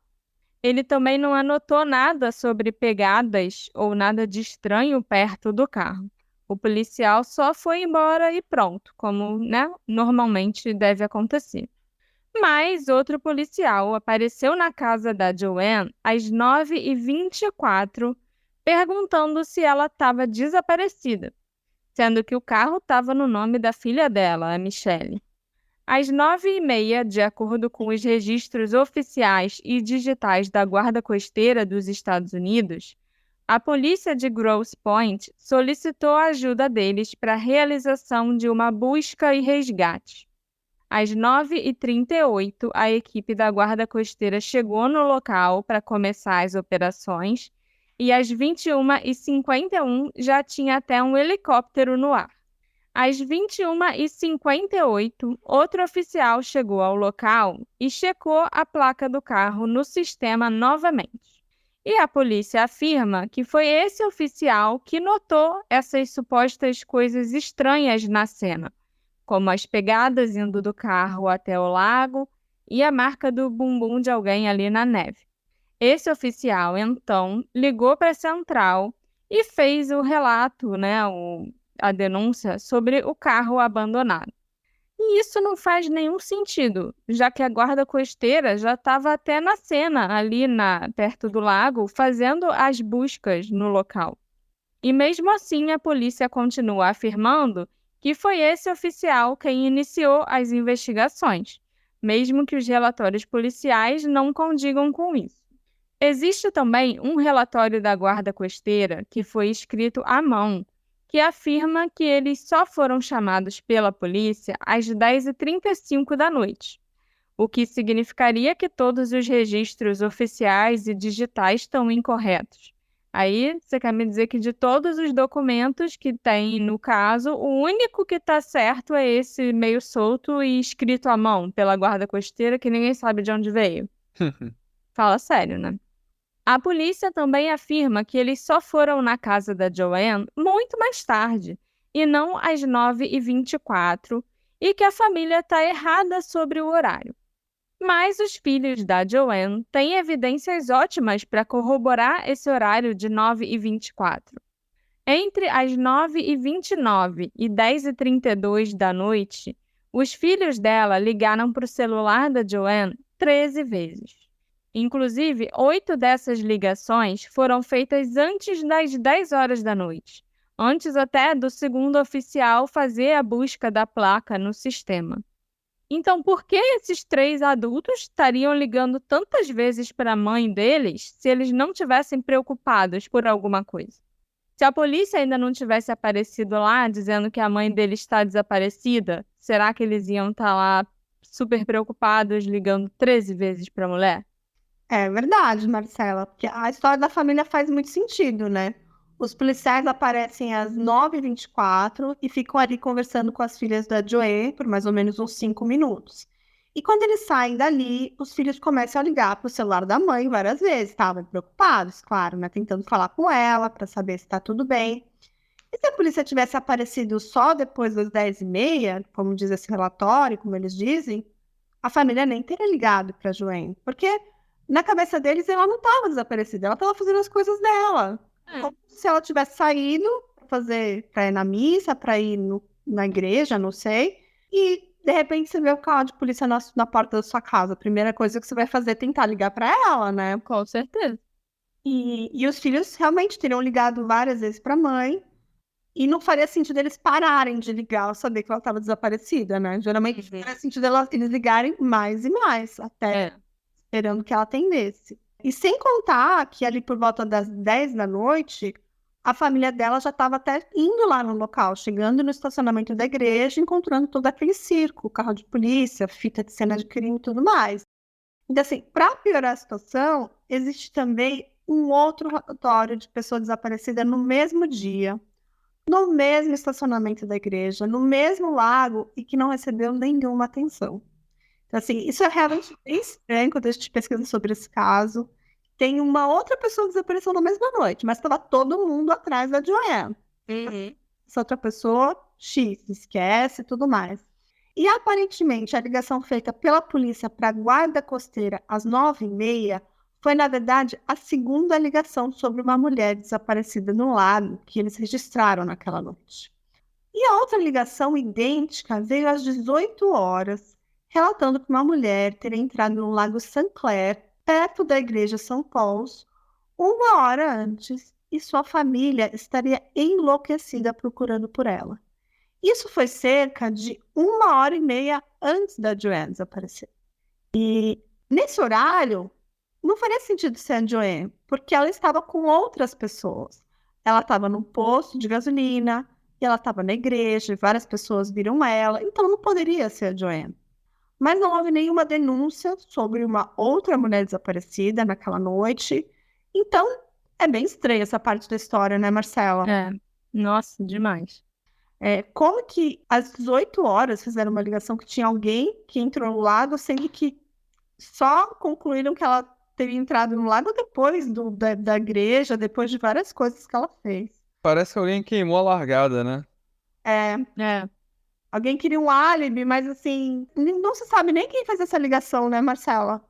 Ele também não anotou nada sobre pegadas ou nada de estranho perto do carro. O policial só foi embora e pronto, como, né, normalmente deve acontecer. Mas outro policial apareceu na casa da Joanne às 9h24, perguntando se ela estava desaparecida, sendo que o carro estava no nome da filha dela, a Michelle. Às 9h30, de acordo com os registros oficiais e digitais da Guarda Costeira dos Estados Unidos, a polícia de Grosse Pointe solicitou a ajuda deles para a realização de uma busca e resgate. Às 9h38, a equipe da Guarda Costeira chegou no local para começar as operações e às 21h51 já tinha até um helicóptero no ar. Às 21h58, outro oficial chegou ao local e checou a placa do carro no sistema novamente. E a polícia afirma que foi esse oficial que notou essas supostas coisas estranhas na cena, como as pegadas indo do carro até o lago e a marca do bumbum de alguém ali na neve. Esse oficial, então, ligou para a central e fez o relato, a denúncia sobre o carro abandonado. E isso não faz nenhum sentido, já que a guarda costeira já estava até na cena, ali perto do lago, fazendo as buscas no local. E mesmo assim, a polícia continua afirmando que foi esse oficial quem iniciou as investigações, mesmo que os relatórios policiais não condigam com isso. Existe também um relatório da Guarda Costeira que foi escrito à mão, que afirma que eles só foram chamados pela polícia às 10h35 da noite, o que significaria que todos os registros oficiais e digitais estão incorretos. Aí, você quer me dizer que de todos os documentos que tem no caso, o único que está certo é esse meio solto e escrito à mão pela Guarda Costeira que ninguém sabe de onde veio? Fala sério, né? A polícia também afirma que eles só foram na casa da Joanne muito mais tarde, e não às 9h24, e que a família está errada sobre o horário. Mas os filhos da Joanne têm evidências ótimas para corroborar esse horário de 9h24. Entre as 9h29 e 10h32 da noite, os filhos dela ligaram para o celular da Joanne 13 vezes. Inclusive, 8 dessas ligações foram feitas antes das 10 horas da noite, antes até do segundo oficial fazer a busca da placa no sistema. Então, por que esses 3 adultos estariam ligando tantas vezes para a mãe deles se eles não tivessem preocupados por alguma coisa? Se a polícia ainda não tivesse aparecido lá dizendo que a mãe dele está desaparecida, será que eles iam estar lá super preocupados ligando 13 vezes para a mulher? É verdade, Marcela, porque a história da família faz muito sentido, né? Os policiais aparecem às 9h24 e ficam ali conversando com as filhas da Joanne por mais ou menos uns 5 minutos. E quando eles saem dali, os filhos começam a ligar para o celular da mãe várias vezes. Estavam preocupados, claro, né? Tentando falar com ela para saber se está tudo bem. E se a polícia tivesse aparecido só depois das 10h30, como diz esse relatório, como eles dizem, a família nem teria ligado para a Joanne, porque na cabeça deles ela não estava desaparecida, ela estava fazendo as coisas dela. Como se ela tivesse saído para ir na missa, para ir na igreja, não sei, e de repente você vê o carro de polícia na porta da sua casa. A primeira coisa que você vai fazer é tentar ligar para ela, né? Com certeza. E os filhos realmente teriam ligado várias vezes para a mãe, e não faria sentido eles pararem de ligar ao saber que ela estava desaparecida, né? Geralmente faria sentido eles ligarem mais e mais, até esperando que ela atendesse. E sem contar que ali por volta das 10 da noite, a família dela já estava até indo lá no local, chegando no estacionamento da igreja, encontrando todo aquele circo, carro de polícia, fita de cena de crime e tudo mais. Então, assim, para piorar a situação, existe também um outro relatório de pessoa desaparecida no mesmo dia, no mesmo estacionamento da igreja, no mesmo lago e que não recebeu nenhuma atenção. Então, assim, isso é realmente bem estranho quando a gente pesquisa sobre esse caso. Tem uma outra pessoa que desapareceu na mesma noite, mas estava todo mundo atrás da Joanne. Essa outra pessoa, X, esquece e tudo mais. E aparentemente a ligação feita pela polícia para a guarda costeira às 9h30 foi, na verdade, a segunda ligação sobre uma mulher desaparecida no lago que eles registraram naquela noite. E a outra ligação idêntica veio às 18 horas, relatando que uma mulher teria entrado no lago St. Clair, perto da igreja São Paulo, 1 hora antes, e sua família estaria enlouquecida procurando por ela. Isso foi cerca de 1h30 antes da Joanne desaparecer. E nesse horário, não faria sentido ser a Joanne, porque ela estava com outras pessoas. Ela estava num posto de gasolina, e ela estava na igreja, e várias pessoas viram ela, então não poderia ser a Joanne. Mas não houve nenhuma denúncia sobre uma outra mulher desaparecida naquela noite. Então, é bem estranha essa parte da história, né, Marcela? Nossa, demais. Como que às 18 horas fizeram uma ligação que tinha alguém que entrou no lago, sendo que só concluíram que ela teria entrado no lago depois da igreja, depois de várias coisas que ela fez. Parece que alguém queimou a largada, né? Alguém queria um álibi, mas assim, não se sabe nem quem fez essa ligação, né, Marcela?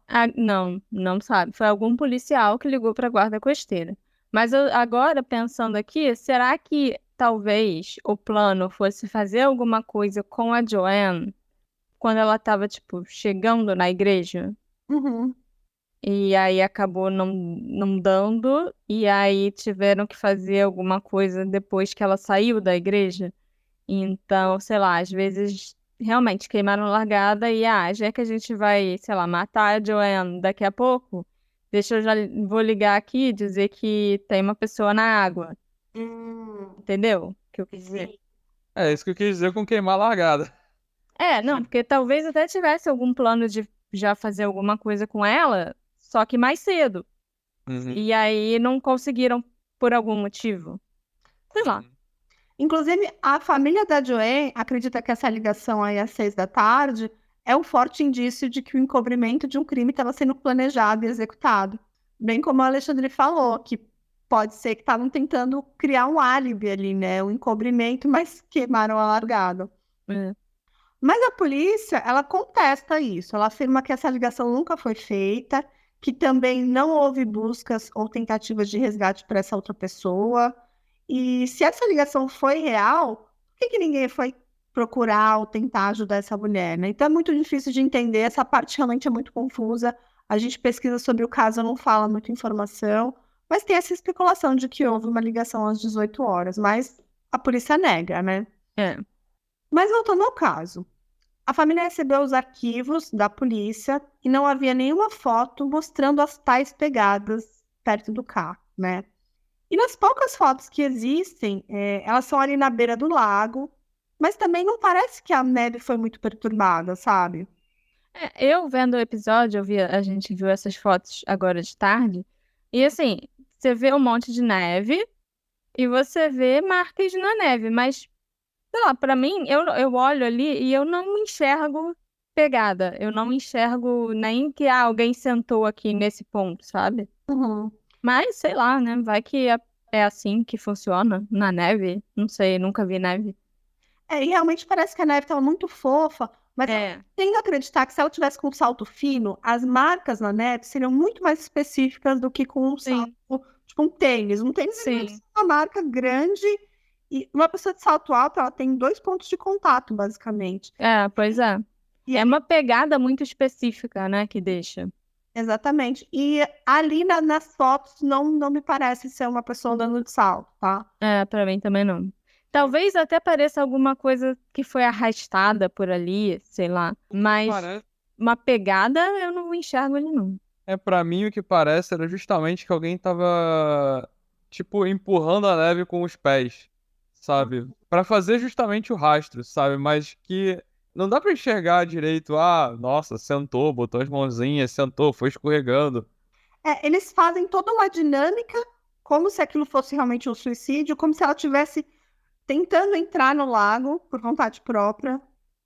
Não sabe. Foi algum policial que ligou para a guarda costeira. Mas agora, pensando aqui, será que talvez o plano fosse fazer alguma coisa com a Joanne quando ela estava, tipo, chegando na igreja? E aí acabou não dando, e aí tiveram que fazer alguma coisa depois que ela saiu da igreja. Então, sei lá, às vezes realmente queimaram a largada e, já que a gente vai, sei lá, matar a Joanne daqui a pouco, deixa eu já vou ligar aqui e dizer que tem uma pessoa na água. Entendeu o que eu quis dizer? É isso que eu quis dizer com queimar a largada. Não, porque talvez até tivesse algum plano de já fazer alguma coisa com ela, só que mais cedo. E aí não conseguiram por algum motivo. Sei lá. Inclusive, a família da Joanne acredita que essa ligação aí às 6 da tarde é um forte indício de que o encobrimento de um crime estava sendo planejado e executado. Bem como o Alexandre falou, que pode ser que estavam tentando criar um álibi ali, né? Um encobrimento, mas queimaram a largada. Mas a polícia, ela contesta isso. Ela afirma que essa ligação nunca foi feita, que também não houve buscas ou tentativas de resgate para essa outra pessoa. E se essa ligação foi real, por que ninguém foi procurar ou tentar ajudar essa mulher, né? Então é muito difícil de entender, essa parte realmente é muito confusa. A gente pesquisa sobre o caso, não fala muita informação, mas tem essa especulação de que houve uma ligação às 18 horas, mas a polícia nega, né? Mas voltando ao caso, A família recebeu os arquivos da polícia e não havia nenhuma foto mostrando as tais pegadas perto do carro, né? E nas poucas fotos que existem, elas são ali na beira do lago, mas também não parece que a neve foi muito perturbada, sabe? Eu vendo o episódio, a gente viu essas fotos agora de tarde, e assim, você vê um monte de neve e você vê marcas na neve, mas, sei lá, pra mim, eu olho ali e eu não enxergo pegada, eu não enxergo nem que alguém sentou aqui nesse ponto, sabe? Uhum. Mas, sei lá, né? Vai que é assim que funciona na neve, não sei, nunca vi neve. E realmente parece que a neve estava muito fofa, mas eu É, tendo a acreditar que se ela tivesse com um salto fino, as marcas na neve seriam muito mais específicas do que com um salto, sim, tipo um tênis. Um tênis ele vai sim. ser uma marca grande e uma pessoa de salto alto, ela tem 2 pontos de contato, basicamente. Pois é. E É uma pegada muito específica, né, que deixa. exatamente. E ali nas fotos não me parece ser uma pessoa andando de salto, tá? Pra mim também não. Talvez até pareça alguma coisa que foi arrastada por ali, sei lá. Mas Parece. uma pegada eu não enxergo ali, não. Pra mim o que parece era justamente que alguém tava, tipo, empurrando a neve com os pés, sabe? Pra fazer justamente o rastro, sabe? Mas que não dá pra enxergar direito. Ah, nossa, sentou, botou as mãozinhas, sentou, foi escorregando. Eles fazem toda uma dinâmica como se aquilo fosse realmente um suicídio, como se ela tivesse tentando entrar no lago por vontade própria.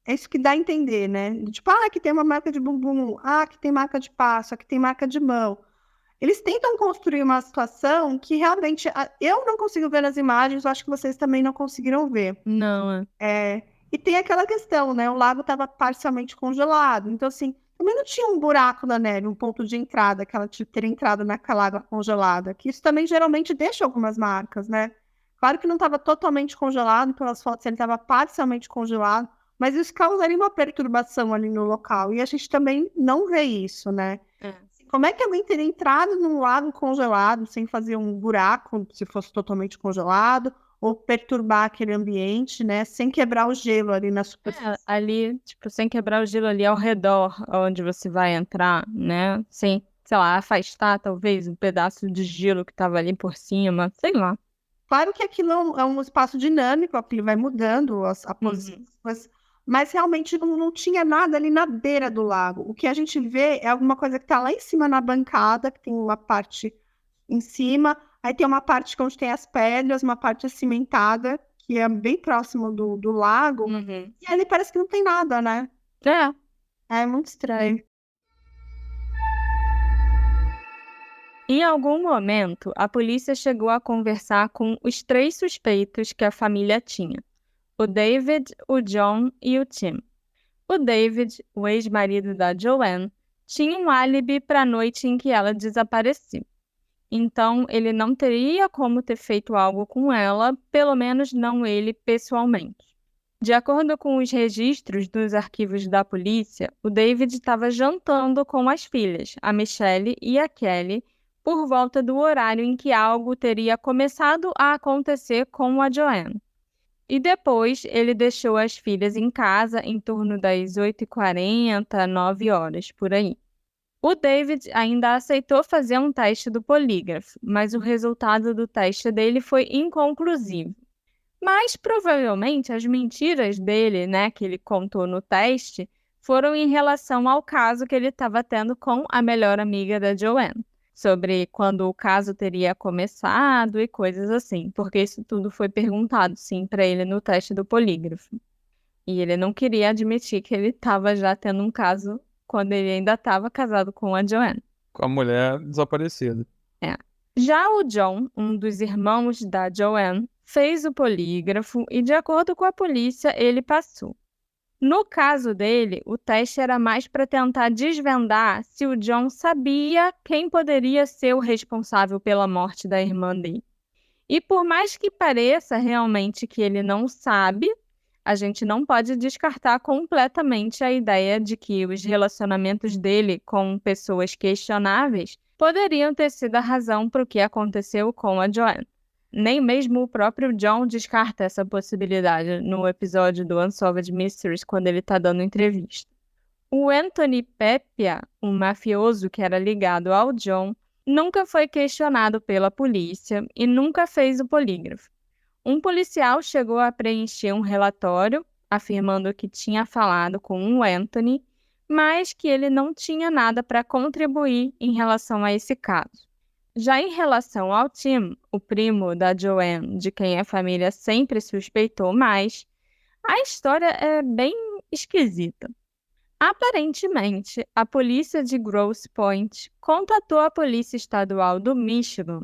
É isso que dá a entender, né? Tipo, aqui tem uma marca de bumbum, aqui tem marca de passo, aqui tem marca de mão. Eles tentam construir uma situação que realmente eu não consigo ver nas imagens, eu acho que vocês também não conseguiram ver. Não, E tem aquela questão, né? O lago estava parcialmente congelado, então assim, também não tinha um buraco na neve, um ponto de entrada, que ela ter entrado naquela água congelada, que isso também geralmente deixa algumas marcas, né? Claro que não estava totalmente congelado, pelas fotos ele estava parcialmente congelado, mas isso causaria uma perturbação ali no local, e a gente também não vê isso, né? é. Como é que alguém teria entrado num lago congelado sem fazer um buraco, se fosse totalmente congelado, ou perturbar aquele ambiente, né? Sem quebrar o gelo ali na superfície. Ali, tipo, sem quebrar o gelo ali ao redor onde você vai entrar, né? Sem, sei lá, afastar talvez um pedaço de gelo que tava ali por cima, sei lá. Claro que aquilo é um espaço dinâmico, aquilo vai mudando a posição, Uhum. mas realmente não tinha nada ali na beira do lago. O que a gente vê é alguma coisa que está lá em cima na bancada, que tem uma parte em cima, aí tem uma parte onde tem as pedras, uma parte cimentada, que é bem próximo do lago, Uhum. e ali parece que não tem nada, né? É, É muito estranho. em algum momento, a polícia chegou a conversar com os 3 suspeitos que a família tinha: o David, o John e o Tim. O David, o ex-marido da Joanne, tinha um álibi para a noite em que ela desapareceu. Então, ele não teria como ter feito algo com ela, pelo menos não ele pessoalmente. De acordo com os registros dos arquivos da polícia, o David estava jantando com as filhas, a Michelle e a Kelly, por volta do horário em que algo teria começado a acontecer com a Joanne. E depois ele deixou as filhas em casa em torno das 8h40, 9 horas, por aí. O David ainda aceitou fazer um teste do polígrafo, mas o resultado do teste dele foi inconclusivo. Mas provavelmente as mentiras dele, né, que ele contou no teste, foram em relação ao caso que ele estava tendo com a melhor amiga da Joanne, sobre quando o caso teria começado e coisas assim, porque isso tudo foi perguntado, sim, para ele no teste do polígrafo. E ele não queria admitir que ele estava já tendo um caso quando ele ainda estava casado com a Joanne. Com a mulher desaparecida. É. Já o John, um dos irmãos da Joanne, fez o polígrafo e, de acordo com a polícia, ele passou. No caso dele, o teste era mais para tentar desvendar se o John sabia quem poderia ser o responsável pela morte da irmã dele. E por mais que pareça realmente que ele não sabe, a gente não pode descartar completamente a ideia de que os relacionamentos dele com pessoas questionáveis poderiam ter sido a razão para o que aconteceu com a Joanne. Nem mesmo o próprio John descarta essa possibilidade no episódio do Unsolved Mysteries, quando ele está dando entrevista. O Anthony Peppia, um mafioso que era ligado ao John, nunca foi questionado pela polícia e nunca fez o polígrafo. Um policial chegou a preencher um relatório afirmando que tinha falado com o Anthony, mas que ele não tinha nada para contribuir em relação a esse caso. Já em relação ao Tim, o primo da Joanne, de quem a família sempre suspeitou mais, a história é bem esquisita. Aparentemente, a polícia de Grosse Pointe contatou a Polícia Estadual do Michigan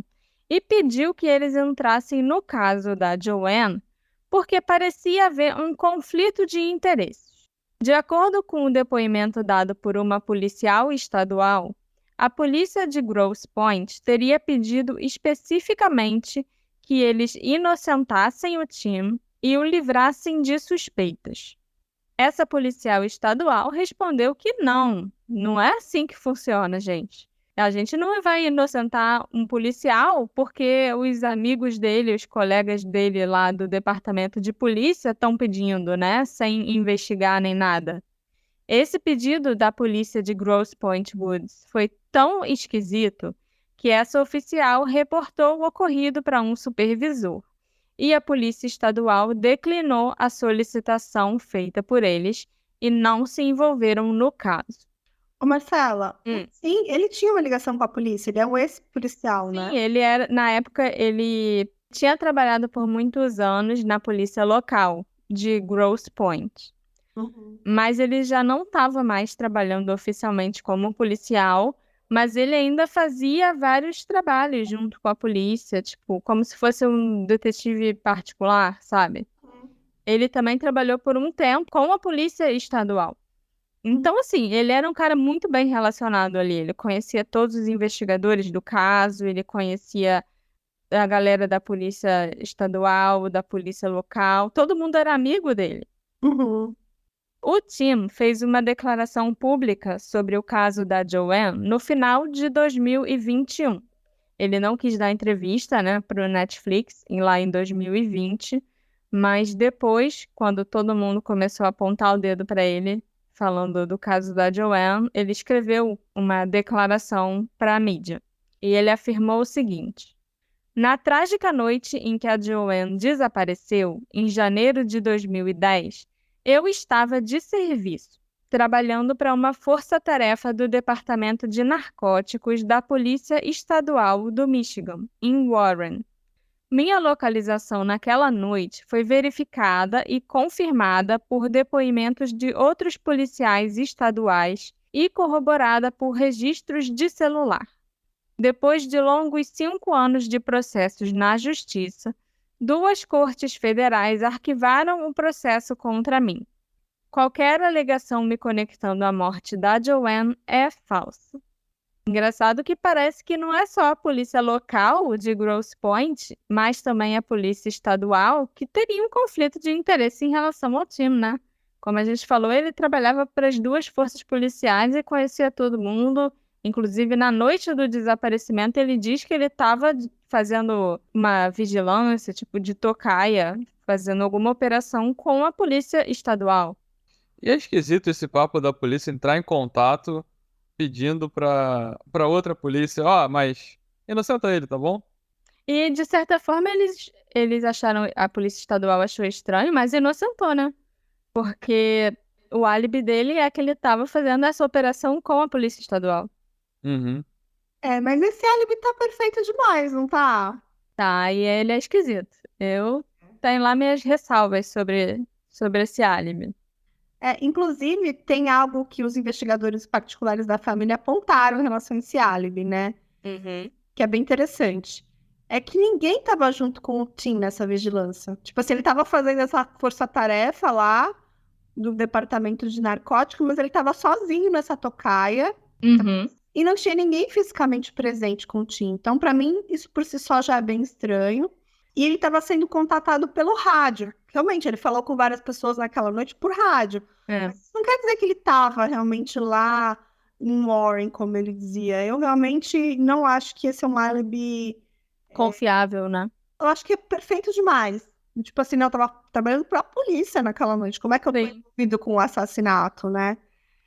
e pediu que eles entrassem no caso da Joanne porque parecia haver um conflito de interesses. De acordo com o depoimento dado por uma policial estadual, a polícia de Grosse Pointe teria pedido especificamente que eles inocentassem o Tim e o livrassem de suspeitas. Essa policial estadual respondeu que não é assim que funciona, gente. A gente não vai inocentar um policial porque os amigos dele, os colegas dele lá do departamento de polícia estão pedindo, né? Sem investigar nem nada. Esse pedido da polícia de Grosse Pointe Woods foi tão esquisito que essa oficial reportou o ocorrido para um supervisor. E a polícia estadual declinou a solicitação feita por eles e não se envolveram no caso. Ô, Marcela, sim, ele tinha uma ligação com a polícia, ele é um ex-policial, né? Sim, ele era, na época, ele tinha trabalhado por muitos anos na polícia local de Grosse Pointe. Mas ele já não estava mais trabalhando oficialmente como policial, mas ele ainda fazia vários trabalhos junto com a polícia, tipo, como se fosse um detetive particular, sabe? Ele também trabalhou por um tempo com a polícia estadual. Então, assim, ele era um cara muito bem relacionado ali. Ele conhecia todos os investigadores do caso, ele conhecia a galera da polícia estadual, da polícia local, todo mundo era amigo dele. O Tim fez uma declaração pública sobre o caso da Joanne no final de 2021. Ele não quis dar entrevista, né, para o Netflix lá em 2020, mas depois, quando todo mundo começou a apontar o dedo para ele, falando do caso da Joanne, ele escreveu uma declaração para a mídia. E ele afirmou o seguinte: na trágica noite em que a Joanne desapareceu, em janeiro de 2010, eu estava de serviço, trabalhando para uma força-tarefa do Departamento de Narcóticos da Polícia Estadual do Michigan, em Warren. Minha localização naquela noite foi verificada e confirmada por depoimentos de outros policiais estaduais e corroborada por registros de celular. Depois de longos 5 anos de processos na Justiça, 2 cortes federais arquivaram o processo contra mim. Qualquer alegação me conectando à morte da Joanne é falsa. Engraçado que parece que não é só a polícia local de Grosse Pointe, mas também a polícia estadual que teria um conflito de interesse em relação ao Tim, né? Como a gente falou, ele trabalhava para as 2 forças policiais e conhecia todo mundo. Inclusive, na noite do desaparecimento, ele diz que ele estava fazendo uma vigilância, tipo de tocaia, fazendo alguma operação com a polícia estadual. E é esquisito esse papo da polícia entrar em contato pedindo pra outra polícia, mas inocenta ele, tá bom? E, de certa forma, eles acharam, a polícia estadual achou estranho, mas inocentou, né? Porque o álibi dele é que ele estava fazendo essa operação com a polícia estadual. Mas esse álibi tá perfeito demais, não tá? Tá, e ele é esquisito. Eu tenho lá minhas ressalvas sobre esse álibi. Inclusive, tem algo que os investigadores particulares da família apontaram em relação a esse álibi, né? Que é bem interessante. É que ninguém estava junto com o Tim nessa vigilância. Tipo assim, ele estava fazendo essa força-tarefa lá do departamento de narcóticos, mas ele estava sozinho nessa tocaia e não tinha ninguém fisicamente presente com o Tim. Então, para mim, isso por si só já é bem estranho. E ele estava sendo contatado pelo rádio. Realmente, ele falou com várias pessoas naquela noite por rádio. Mas não quer dizer que ele estava realmente lá em Warren, como ele dizia. Eu realmente não acho que esse é um álibi confiável, né? Eu acho que é perfeito demais. Tipo assim, eu tava trabalhando pra polícia naquela noite. Como é que eu tô Sim. envolvido com o assassinato, né?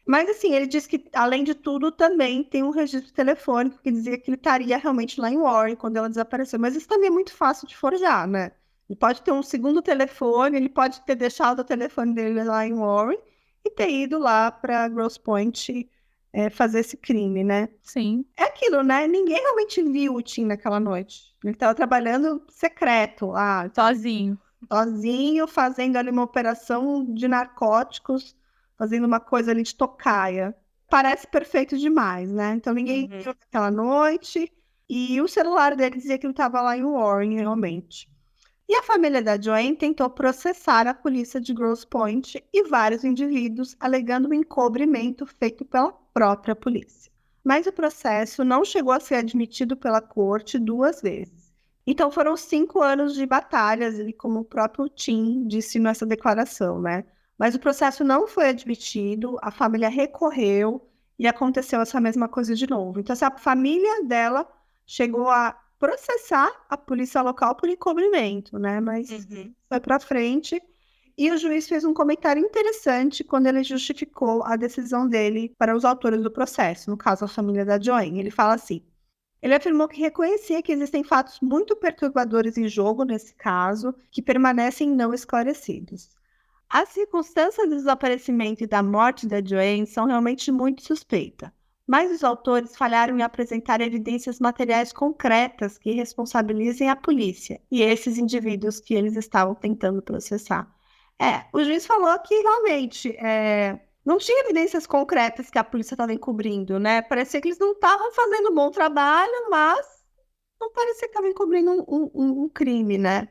Mas assim, ele disse que, além de tudo, também tem um registro telefônico que dizia que ele estaria realmente lá em Warren quando ela desapareceu. Mas isso também é muito fácil de forjar, né? Ele pode ter um segundo telefone, ele pode ter deixado o telefone dele lá em Warren e ter ido lá para Grosse Pointe fazer esse crime, né? Sim. É aquilo, né? Ninguém realmente viu o Tim naquela noite. Ele estava trabalhando secreto lá, Sozinho. sozinho, fazendo ali uma operação de narcóticos, fazendo uma coisa ali de tocaia. Parece perfeito demais, né? Então ninguém viu naquela noite. E o celular dele dizia que ele estava lá em Warren, realmente. E a família da Joanne tentou processar a polícia de Grosse Pointe e vários indivíduos, alegando um encobrimento feito pela própria polícia. Mas o processo não chegou a ser admitido pela corte 2 vezes. Então foram 5 anos de batalhas, e como o próprio Tim disse nessa declaração, né? Mas o processo não foi admitido, a família recorreu e aconteceu essa mesma coisa de novo. Então, a família dela chegou a processar a polícia local por encobrimento, né? Mas foi para frente. E o juiz fez um comentário interessante quando ele justificou a decisão dele para os autores do processo, no caso a família da Joanne. Ele fala assim: ele afirmou que reconhecia que existem fatos muito perturbadores em jogo nesse caso, que permanecem não esclarecidos. As circunstâncias do desaparecimento e da morte da Joanne são realmente muito suspeitas, mas os autores falharam em apresentar evidências materiais concretas que responsabilizem a polícia e esses indivíduos que eles estavam tentando processar. O juiz falou que realmente não tinha evidências concretas que a polícia estava encobrindo, né? Parecia que eles não estavam fazendo um bom trabalho, mas não parecia que estavam encobrindo um crime, né?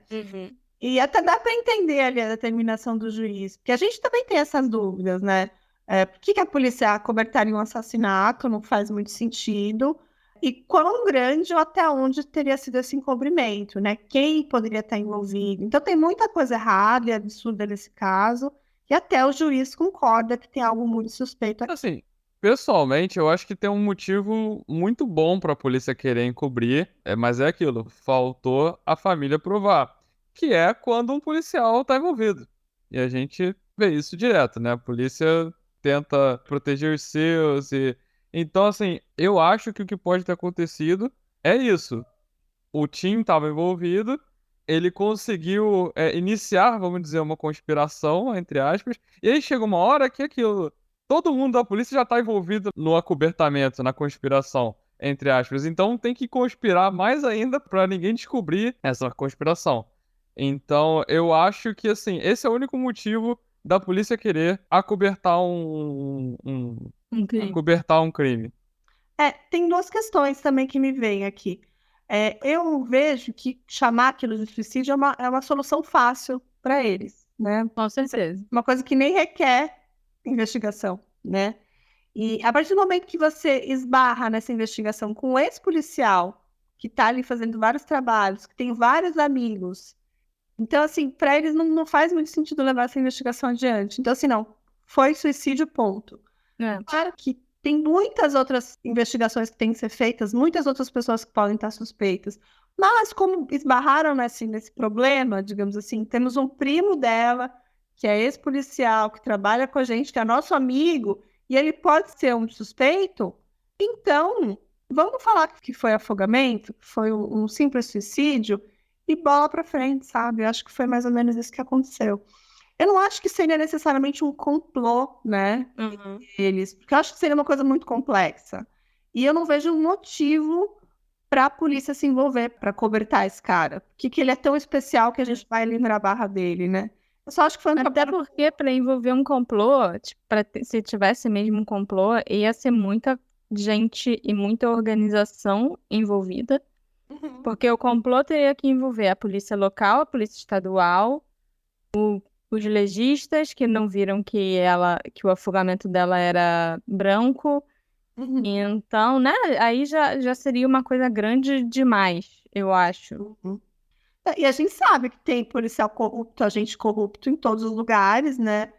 E até dá para entender ali a determinação do juiz, porque a gente também tem essas dúvidas, né? Por que a polícia acobertaria um assassinato? Não faz muito sentido. E quão grande ou até onde teria sido esse encobrimento, né? Quem poderia estar envolvido? Então tem muita coisa errada e absurda nesse caso, e até o juiz concorda que tem algo muito suspeito aqui. Assim, pessoalmente, eu acho que tem um motivo muito bom pra polícia querer encobrir, mas é aquilo, faltou a família provar, que é quando um policial tá envolvido. E a gente vê isso direto, né? A polícia tenta proteger os seus e... Então, assim, eu acho que o que pode ter acontecido é isso. O Tim estava envolvido, ele conseguiu iniciar, vamos dizer, uma conspiração, entre aspas, e aí chega uma hora que aquilo, todo mundo da polícia já está envolvido no acobertamento, na conspiração, entre aspas. Então tem que conspirar mais ainda para ninguém descobrir essa conspiração. Então eu acho que, assim, esse é o único motivo da polícia querer acobertar Incrível. acobertar um crime. Tem 2 questões também que me vêm aqui. Eu vejo que chamar aquilo de suicídio é uma solução fácil para eles, né? Com certeza. Uma coisa que nem requer investigação, né? E a partir do momento que você esbarra nessa investigação com um ex-policial que está ali fazendo vários trabalhos, que tem vários amigos, então, assim, para eles não faz muito sentido levar essa investigação adiante. Então, assim, não, foi suicídio, ponto. Claro que tem muitas outras investigações que têm que ser feitas, muitas outras pessoas que podem estar suspeitas. Mas, como esbarraram nesse problema, digamos assim, temos um primo dela, que é ex-policial, que trabalha com a gente, que é nosso amigo, e ele pode ser um suspeito, então vamos falar que foi afogamento, que foi um simples suicídio, e bola pra frente, sabe? Eu acho que foi mais ou menos isso que aconteceu. Eu não acho que seria necessariamente um complô, né? Eles, porque eu acho que seria uma coisa muito complexa. E eu não vejo um motivo para a polícia se envolver para cobertar esse cara. Que ele é tão especial que a gente vai lembrar a barra dele, né? Eu só acho que foi um Até trabalho. porque para envolver um complô, tipo, se tivesse mesmo um complô, ia ser muita gente e muita organização envolvida. Porque o complô teria que envolver a polícia local, a polícia estadual, os legistas que não viram que o afogamento dela era branco. Então, né? Aí já seria uma coisa grande demais, eu acho. E a gente sabe que tem policial corrupto, agente corrupto em todos os lugares, né?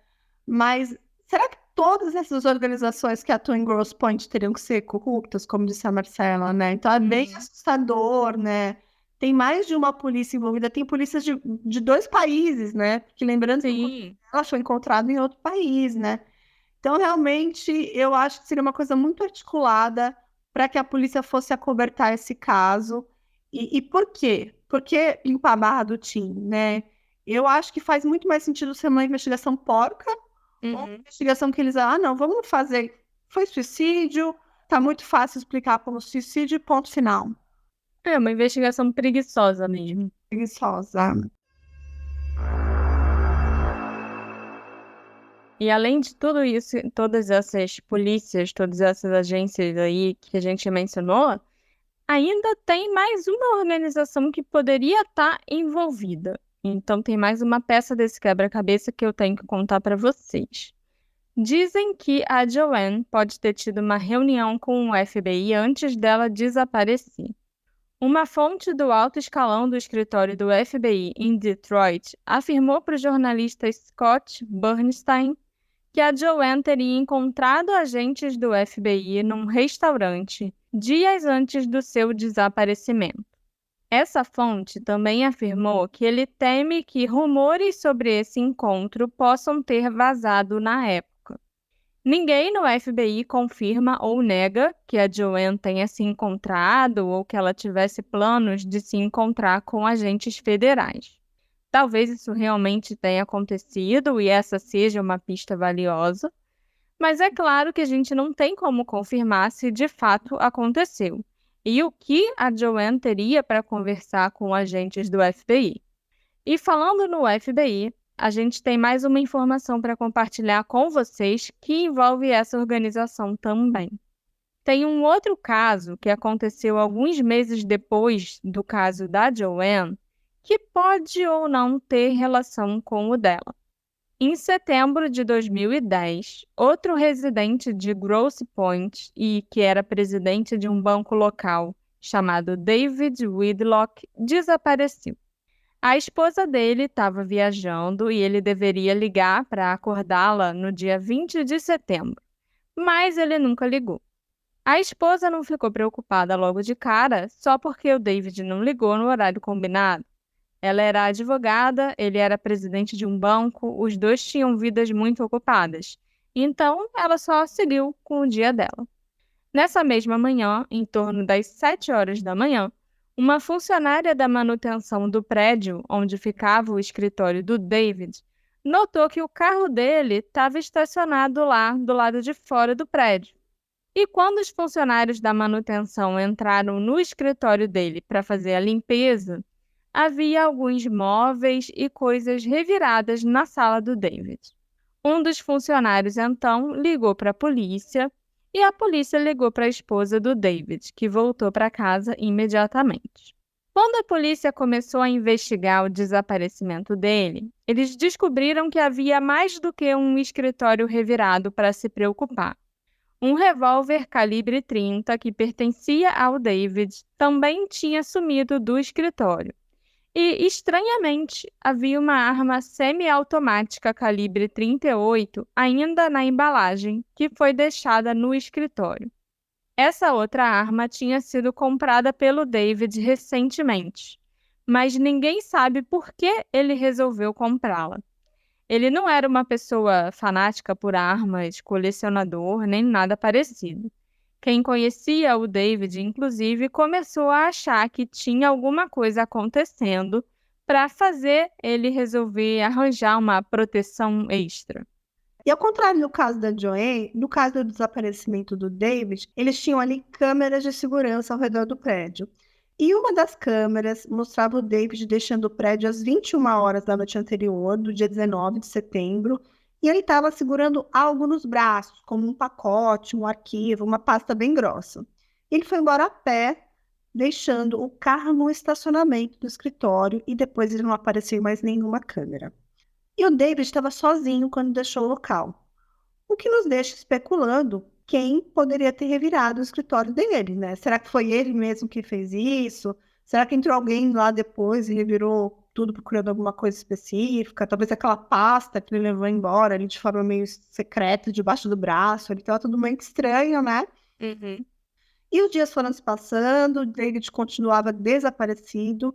Mas será que todas essas organizações que atuam em Grosse Pointe teriam que ser corruptas, como disse a Marcela, né? Então é bem assustador, né? tem mais de uma polícia envolvida, tem polícias de 2 países, né? Porque lembrando que Sim. ela foi encontrada em outro país, né? Então, realmente, eu acho que seria uma coisa muito articulada para que a polícia fosse acobertar esse caso. E por quê? Por que limpar a barra do Tim, né? Eu acho que faz muito mais sentido ser uma investigação porca, ou uma investigação que eles, não, vamos fazer, foi suicídio, tá muito fácil explicar como suicídio, ponto final. É uma investigação preguiçosa mesmo. Preguiçosa. E além de tudo isso, todas essas polícias, todas essas agências aí que a gente mencionou, ainda tem mais uma organização que poderia estar envolvida. Então tem mais uma peça desse quebra-cabeça que eu tenho que contar para vocês. Dizem que a Joanne pode ter tido uma reunião com o FBI antes dela desaparecer. Uma fonte do alto escalão do escritório do FBI em Detroit afirmou para o jornalista Scott Bernstein que a Joanne teria encontrado agentes do FBI num restaurante dias antes do seu desaparecimento. Essa fonte também afirmou que ele teme que rumores sobre esse encontro possam ter vazado na época. Ninguém no FBI confirma ou nega que a Joanne tenha se encontrado ou que ela tivesse planos de se encontrar com agentes federais. Talvez isso realmente tenha acontecido e essa seja uma pista valiosa, mas é claro que a gente não tem como confirmar se de fato aconteceu e o que a Joanne teria para conversar com agentes do FBI. E falando no FBI, a gente tem mais uma informação para compartilhar com vocês que envolve essa organização também. Tem um outro caso que aconteceu alguns meses depois do caso da Joanne, que pode ou não ter relação com o dela. Em setembro de 2010, outro residente de Grosse Pointe e que era presidente de um banco local, chamado David Whitlock, desapareceu. A esposa dele estava viajando e ele deveria ligar para acordá-la no dia 20 de setembro, mas ele nunca ligou. A esposa não ficou preocupada logo de cara só porque o David não ligou no horário combinado. Ela era advogada, ele era presidente de um banco, os dois tinham vidas muito ocupadas. Então, ela só seguiu com o dia dela. Nessa mesma manhã, em torno das 7 horas da manhã, uma funcionária da manutenção do prédio onde ficava o escritório do David notou que o carro dele estava estacionado lá do lado de fora do prédio. E quando os funcionários da manutenção entraram no escritório dele para fazer a limpeza, havia alguns móveis e coisas reviradas na sala do David. Um dos funcionários, então, ligou para a polícia e a polícia ligou para a esposa do David, que voltou para casa imediatamente. Quando a polícia começou a investigar o desaparecimento dele, eles descobriram que havia mais do que um escritório revirado para se preocupar. Um revólver calibre 30 que pertencia ao David também tinha sumido do escritório. E, estranhamente, havia uma arma semiautomática calibre 38 ainda na embalagem, que foi deixada no escritório. Essa outra arma tinha sido comprada pelo David recentemente, mas ninguém sabe por que ele resolveu comprá-la. Ele não era uma pessoa fanática por armas, colecionador, nem nada parecido. Quem conhecia o David, inclusive, começou a achar que tinha alguma coisa acontecendo para fazer ele resolver arranjar uma proteção extra. E ao contrário do caso da Joanne, no caso do desaparecimento do David, eles tinham ali câmeras de segurança ao redor do prédio. E uma das câmeras mostrava o David deixando o prédio às 21 horas da noite anterior, do dia 19 de setembro, e ele estava segurando algo nos braços, como um pacote, um arquivo, uma pasta bem grossa. Ele foi embora a pé, deixando o carro no estacionamento do escritório e depois ele não apareceu em mais nenhuma câmera. E o David estava sozinho quando deixou o local, o que nos deixa especulando quem poderia ter revirado o escritório dele, né? Será que foi ele mesmo que fez isso? Será que entrou alguém lá depois e revirou tudo procurando alguma coisa específica? Talvez aquela pasta que ele levou embora ali de forma meio secreta, debaixo do braço, ele estava tudo meio estranho, né? E os dias foram se passando, o David continuava desaparecido,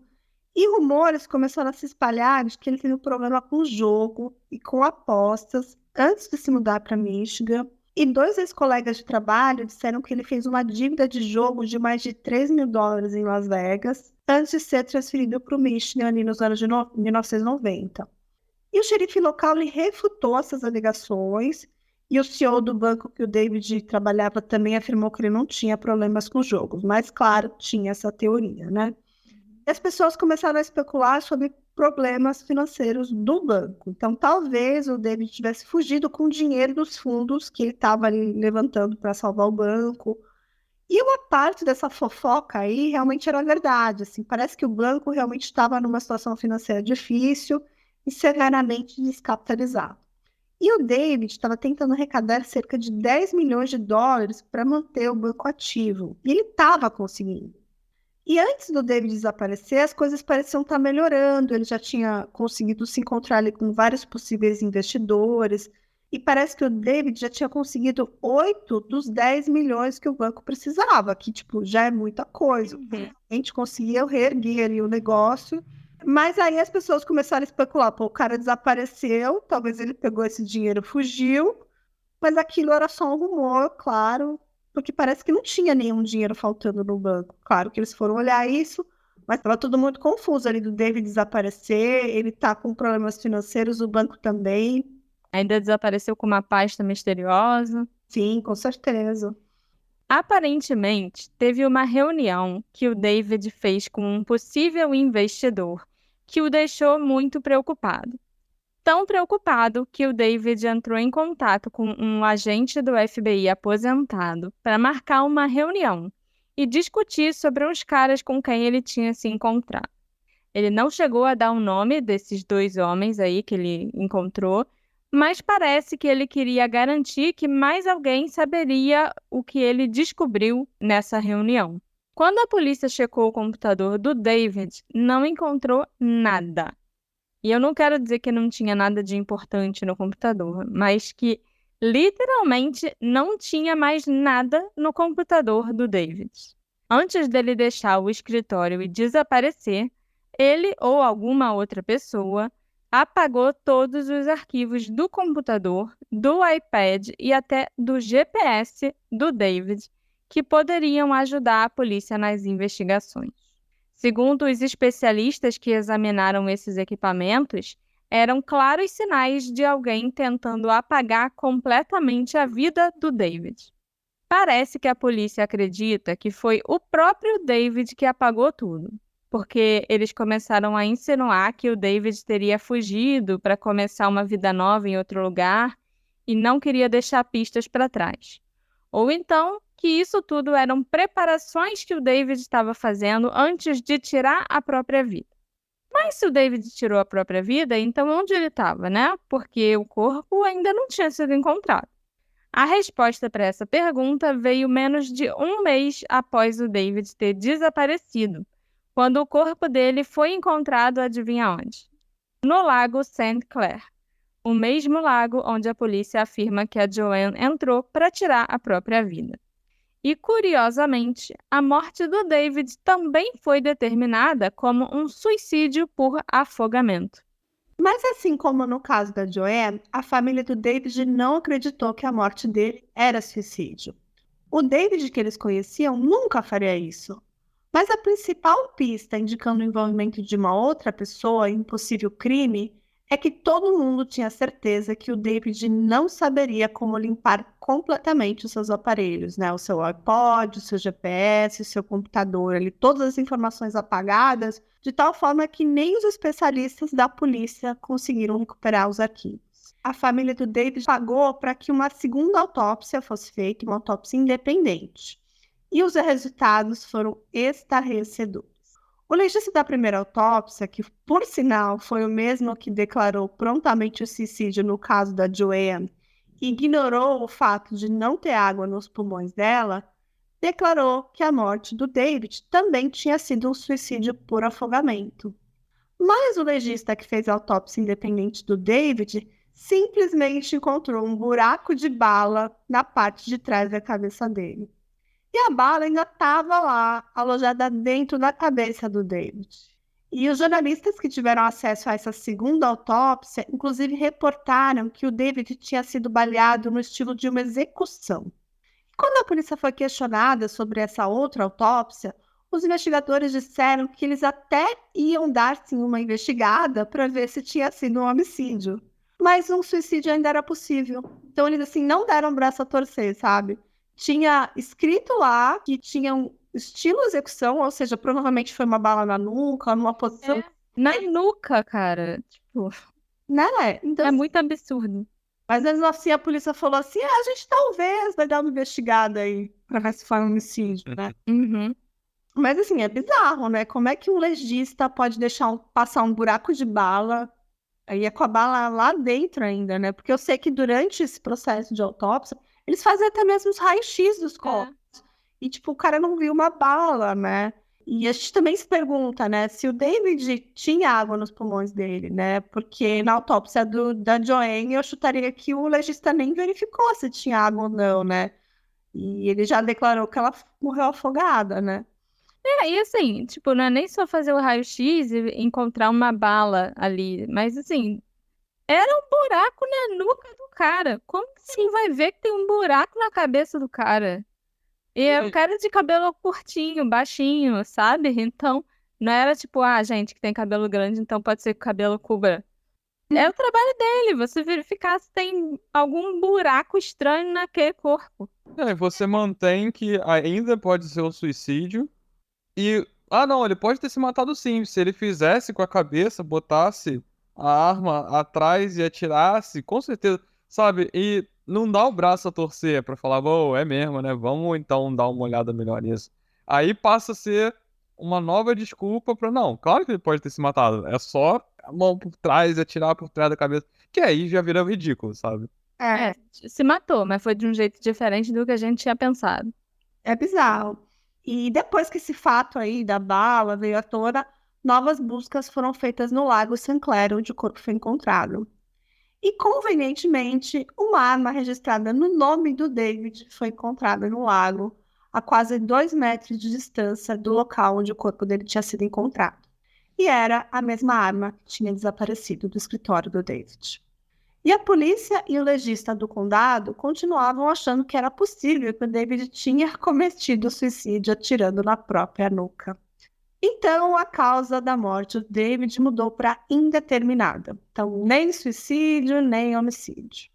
e rumores começaram a se espalhar de que ele teve um problema com o jogo e com apostas antes de se mudar para Michigan. E 2 ex-colegas de trabalho disseram que ele fez uma dívida de jogo de mais de $3.000 em Las Vegas antes de ser transferido para o Michigan ali nos anos de 1990. E o xerife local lhe refutou essas alegações, e o CEO do banco que o David trabalhava também afirmou que ele não tinha problemas com jogos, mas, claro, tinha essa teoria, né? E as pessoas começaram a especular sobre problemas financeiros do banco. Então, talvez o David tivesse fugido com o dinheiro dos fundos que ele estava ali levantando para salvar o banco. E uma parte dessa fofoca aí realmente era verdade. Assim, parece que o banco realmente estava numa situação financeira difícil e severamente descapitalizado. E o David estava tentando arrecadar cerca de $10 milhões para manter o banco ativo. E ele estava conseguindo. E antes do David desaparecer, as coisas pareciam estar melhorando. Ele já tinha conseguido se encontrar ali com vários possíveis investidores. E parece que o David já tinha conseguido 8 dos 10 milhões que o banco precisava, que, tipo, já é muita coisa. A gente conseguia reerguer ali o negócio. Mas aí as pessoas começaram a especular. Pô, o cara desapareceu, talvez ele pegou esse dinheiro e fugiu. Mas aquilo era só um rumor, claro, porque parece que não tinha nenhum dinheiro faltando no banco. Claro que eles foram olhar isso, mas estava tudo muito confuso ali do David desaparecer, ele tá com problemas financeiros, o banco também. Ainda desapareceu com uma pasta misteriosa. Sim, com certeza. Aparentemente, teve uma reunião que o David fez com um possível investidor que o deixou muito preocupado. Tão preocupado que o David entrou em contato com um agente do FBI aposentado para marcar uma reunião e discutir sobre uns caras com quem ele tinha se encontrado. Ele não chegou a dar o nome desses 2 homens aí que ele encontrou, mas parece que ele queria garantir que mais alguém saberia o que ele descobriu nessa reunião. Quando a polícia checou o computador do David, não encontrou nada. E eu não quero dizer que não tinha nada de importante no computador, mas que literalmente não tinha mais nada no computador do David. Antes dele deixar o escritório e desaparecer, ele ou alguma outra pessoa apagou todos os arquivos do computador, do iPad e até do GPS do David, que poderiam ajudar a polícia nas investigações. Segundo os especialistas que examinaram esses equipamentos, eram claros sinais de alguém tentando apagar completamente a vida do David. Parece que a polícia acredita que foi o próprio David que apagou tudo, porque eles começaram a insinuar que o David teria fugido para começar uma vida nova em outro lugar e não queria deixar pistas para trás. Ou então, que isso tudo eram preparações que o David estava fazendo antes de tirar a própria vida. Mas se o David tirou a própria vida, então onde ele estava, né? Porque o corpo ainda não tinha sido encontrado. A resposta para essa pergunta veio menos de 1 mês após o David ter desaparecido, quando o corpo dele foi encontrado, adivinha onde? No lago St. Clair, o mesmo lago onde a polícia afirma que a Joanne entrou para tirar a própria vida. E, curiosamente, a morte do David também foi determinada como um suicídio por afogamento. Mas assim como no caso da Joanne, a família do David não acreditou que a morte dele era suicídio. O David que eles conheciam nunca faria isso. Mas a principal pista indicando o envolvimento de uma outra pessoa em um possível crime é que todo mundo tinha certeza que o David não saberia como limpar completamente os seus aparelhos, né? O seu iPod, o seu GPS, o seu computador, ali, todas as informações apagadas, de tal forma que nem os especialistas da polícia conseguiram recuperar os arquivos. A família do David pagou para que uma segunda autópsia fosse feita, uma autópsia independente. E os resultados foram estarrecedores. O legista da primeira autópsia, que por sinal foi o mesmo que declarou prontamente o suicídio no caso da Joanne, e ignorou o fato de não ter água nos pulmões dela, declarou que a morte do David também tinha sido um suicídio por afogamento. Mas o legista que fez a autópsia independente do David simplesmente encontrou um buraco de bala na parte de trás da cabeça dele. E a bala ainda estava lá, alojada dentro da cabeça do David. E os jornalistas que tiveram acesso a essa segunda autópsia, inclusive reportaram que o David tinha sido baleado no estilo de uma execução. Quando a polícia foi questionada sobre essa outra autópsia, os investigadores disseram que eles até iam dar sim uma investigada para ver se tinha sido um homicídio. Mas um suicídio ainda era possível. Então eles assim não deram o braço a torcer, sabe? Tinha escrito lá que tinha um estilo execução, ou seja, provavelmente foi uma bala na nuca, numa posição, Na nuca, cara. Tipo, né? Então, é muito absurdo. mas mesmo assim a polícia falou assim: a gente talvez vai dar uma investigada aí para ver se foi um homicídio, né? Uhum. Mas assim, é bizarro, né? Como é que um legista pode deixar passar um buraco de bala, aí é com a bala lá dentro ainda, né? Porque eu sei que durante esse processo de autópsia, eles fazem até mesmo os raios-x dos corpos. E, tipo, o cara não viu uma bala, né? E a gente também se pergunta, né, se o David tinha água nos pulmões dele, né? Porque na autópsia da Joanne, eu chutaria que o legista nem verificou se tinha água ou não, né? E ele já declarou que ela morreu afogada, né? E assim, tipo, não é nem só fazer o raio-x e encontrar uma bala ali, mas assim, era um buraco na nuca do cara. Como que você não vai ver que tem um buraco na cabeça do cara? E é um cara de cabelo curtinho, baixinho, sabe? Então, não era tipo, gente que tem cabelo grande, então pode ser que o cabelo cubra. É o trabalho dele, você verificar se tem algum buraco estranho naquele corpo. Você mantém que ainda pode ser um suicídio. E. Não, ele pode ter se matado sim. Se ele fizesse com a cabeça, botasse a arma atrás e atirasse, com certeza. Sabe? E não dá o braço a torcer pra falar, bom, é mesmo, né? Vamos então dar uma olhada melhor nisso. Aí passa a ser uma nova desculpa pra. Não, claro que ele pode ter se matado. É só a mão por trás e atirar por trás da cabeça. Que aí já vira ridículo, sabe? Se matou, mas foi de um jeito diferente do que a gente tinha pensado. É bizarro. E depois que esse fato aí da bala veio à tona, novas buscas foram feitas no Lago St. Clair, onde o corpo foi encontrado. E, convenientemente, uma arma registrada no nome do David foi encontrada no lago, a quase 2 metros de distância do local onde o corpo dele tinha sido encontrado. E era a mesma arma que tinha desaparecido do escritório do David. E a polícia e o legista do condado continuavam achando que era possível que o David tinha cometido suicídio atirando na própria nuca. Então, a causa da morte do David mudou para indeterminada. Então, nem suicídio, nem homicídio.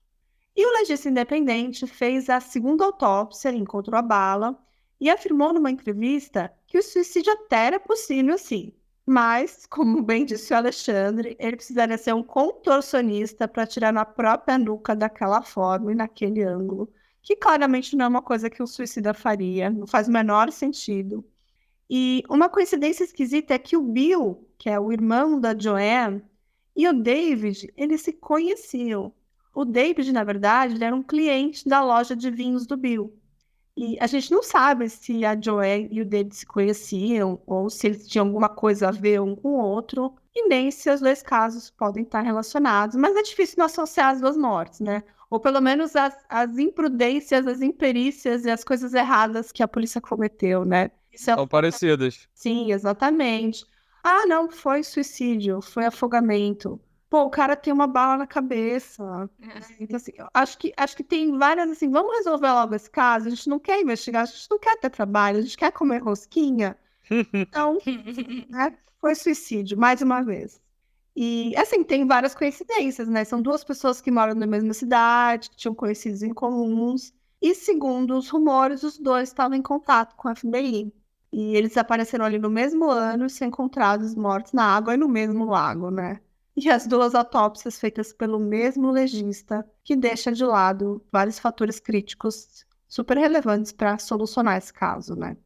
E o legista independente fez a segunda autópsia, encontrou a bala e afirmou numa entrevista que o suicídio até era possível, sim. Mas, como bem disse o Alexandre, ele precisaria ser um contorcionista para atirar na própria nuca daquela forma e naquele ângulo, que claramente não é uma coisa que um suicida faria, não faz o menor sentido. E uma coincidência esquisita é que o Bill, que é o irmão da Joanne, e o David, eles se conheciam. O David, na verdade, ele era um cliente da loja de vinhos do Bill. E a gente não sabe se a Joanne e o David se conheciam ou se eles tinham alguma coisa a ver um com o outro, e nem se os dois casos podem estar relacionados. Mas é difícil não associar as duas mortes, né? Ou pelo menos as imprudências, as imperícias e as coisas erradas que a polícia cometeu, né? São parecidas. Sim, exatamente. Não, foi suicídio, foi afogamento. Pô, o cara tem uma bala na cabeça. Então, assim, eu acho que tem várias, assim, vamos resolver logo esse caso, a gente não quer investigar, a gente não quer ter trabalho, a gente quer comer rosquinha. Então, né, foi suicídio, mais uma vez. E, assim, tem várias coincidências, né? São duas pessoas que moram na mesma cidade, que tinham conhecidos em comuns, e segundo os rumores, os dois estavam em contato com a FBI. E eles apareceram ali no mesmo ano e são encontrados mortos na água e no mesmo lago, né? E as duas autópsias feitas pelo mesmo legista, que deixa de lado vários fatores críticos super relevantes para solucionar esse caso, né?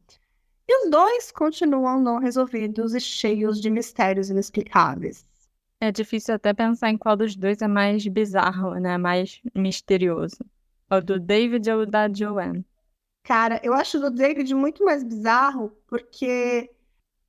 E os dois continuam não resolvidos e cheios de mistérios inexplicáveis. É difícil até pensar em qual dos dois é mais bizarro, né? Mais misterioso. O do David ou o da Joanne? Cara, eu acho o do David muito mais bizarro, porque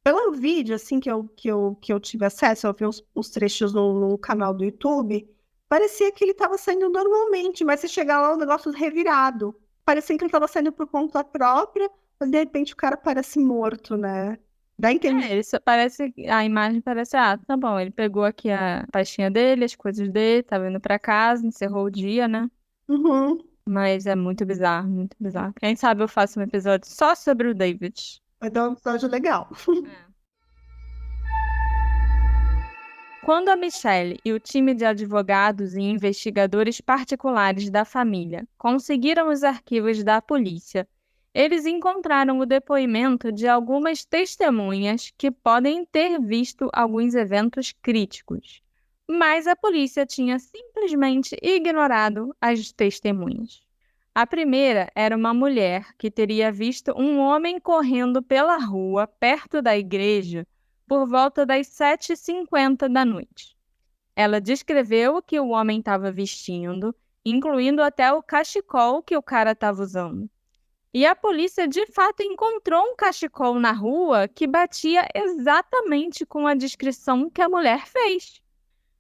pelo vídeo, assim, que eu tive acesso, eu vi uns trechos no canal do YouTube, parecia que ele estava saindo normalmente, mas se chegar lá, o negócio revirado. Parecia que ele estava saindo por conta própria, Mas de repente o cara parece morto, né? Dá a entender. Ele só a imagem parece, tá bom, ele pegou aqui a pastinha dele, as coisas dele, tava indo pra casa, encerrou o dia, né? Uhum. Mas é muito bizarro, muito bizarro. Quem sabe eu faço um episódio só sobre o David. Vai dar um episódio legal. Quando a Michelle e o time de advogados e investigadores particulares da família conseguiram os arquivos da polícia, eles encontraram o depoimento de algumas testemunhas que podem ter visto alguns eventos críticos. Mas a polícia tinha simplesmente ignorado as testemunhas. A primeira era uma mulher que teria visto um homem correndo pela rua perto da igreja por volta das 7h50 da noite. Ela descreveu o que o homem estava vestindo, incluindo até o cachecol que o cara estava usando. E a polícia de fato encontrou um cachecol na rua que batia exatamente com a descrição que a mulher fez.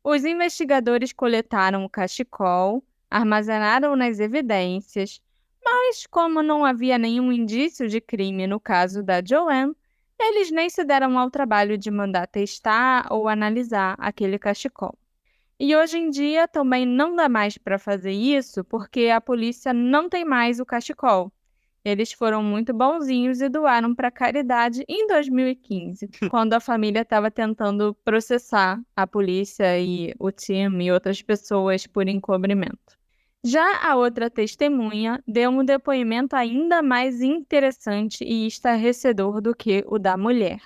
Os investigadores coletaram o cachecol, armazenaram nas evidências, mas como não havia nenhum indício de crime no caso da Joanne, eles nem se deram ao trabalho de mandar testar ou analisar aquele cachecol. E hoje em dia também não dá mais para fazer isso porque a polícia não tem mais o cachecol. Eles foram muito bonzinhos e doaram para a caridade em 2015, quando a família estava tentando processar a polícia e o time e outras pessoas por encobrimento. Já a outra testemunha deu um depoimento ainda mais interessante e estarrecedor do que o da mulher.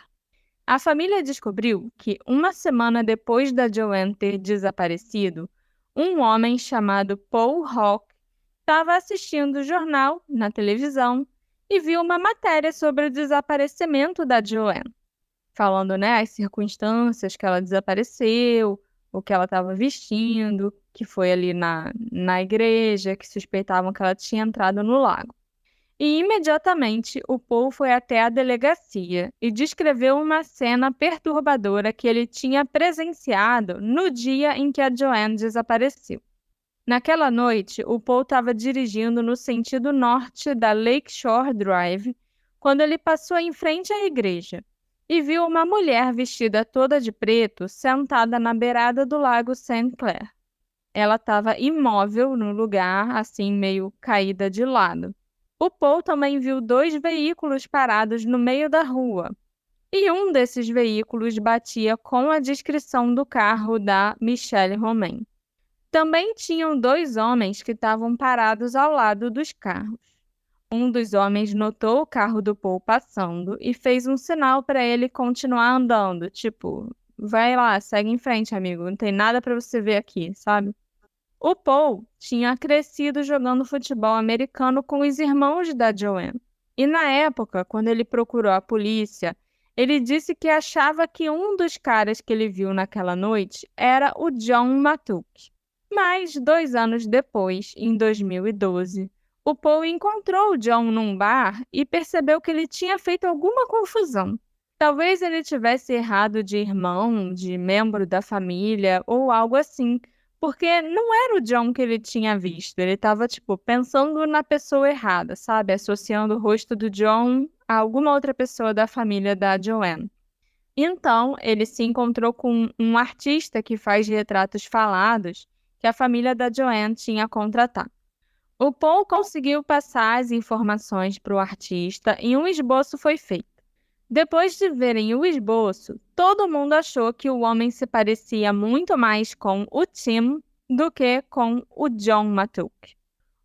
A família descobriu que, uma semana depois da Joanne ter desaparecido, um homem chamado Paul Hawke estava assistindo o jornal na televisão e viu uma matéria sobre o desaparecimento da Joanne, falando, as circunstâncias que ela desapareceu, o que ela estava vestindo, que foi ali na igreja, que suspeitavam que ela tinha entrado no lago. E imediatamente o Paul foi até a delegacia e descreveu uma cena perturbadora que ele tinha presenciado no dia em que a Joanne desapareceu. Naquela noite, o Paul estava dirigindo no sentido norte da Lakeshore Drive quando ele passou em frente à igreja e viu uma mulher vestida toda de preto sentada na beirada do lago St. Clair. Ela estava imóvel no lugar, assim meio caída de lado. O Paul também viu 2 veículos parados no meio da rua e um desses veículos batia com a descrição do carro da Michelle Romain. Também tinham 2 homens que estavam parados ao lado dos carros. Um dos homens notou o carro do Paul passando e fez um sinal para ele continuar andando, tipo, vai lá, segue em frente, amigo, não tem nada para você ver aqui, sabe? O Paul tinha crescido jogando futebol americano com os irmãos da Joanne. E na época, quando ele procurou a polícia, ele disse que achava que um dos caras que ele viu naquela noite era o John Matuque. Mas, 2 anos depois, em 2012, o Paul encontrou o John num bar e percebeu que ele tinha feito alguma confusão. Talvez ele tivesse errado de irmão, de membro da família ou algo assim, porque não era o John que ele tinha visto. Ele estava, pensando na pessoa errada, sabe? Associando o rosto do John a alguma outra pessoa da família da Joanne. Então, ele se encontrou com um artista que faz retratos falados que a família da Joanne tinha contratado. O Paul conseguiu passar as informações para o artista e um esboço foi feito. Depois de verem o esboço, todo mundo achou que o homem se parecia muito mais com o Tim do que com o John Matuque.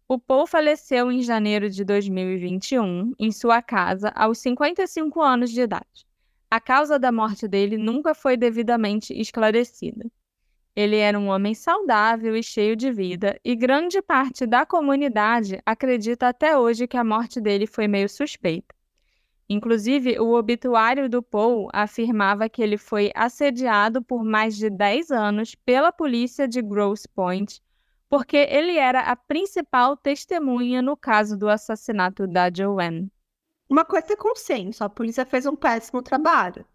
O Paul faleceu em janeiro de 2021, em sua casa, aos 55 anos de idade. A causa da morte dele nunca foi devidamente esclarecida. Ele era um homem saudável e cheio de vida, e grande parte da comunidade acredita até hoje que a morte dele foi meio suspeita. Inclusive, o obituário do Paul afirmava que ele foi assediado por mais de 10 anos pela polícia de Grosse Pointe, porque ele era a principal testemunha no caso do assassinato da Joanne. Uma coisa é consenso, a polícia fez um péssimo trabalho,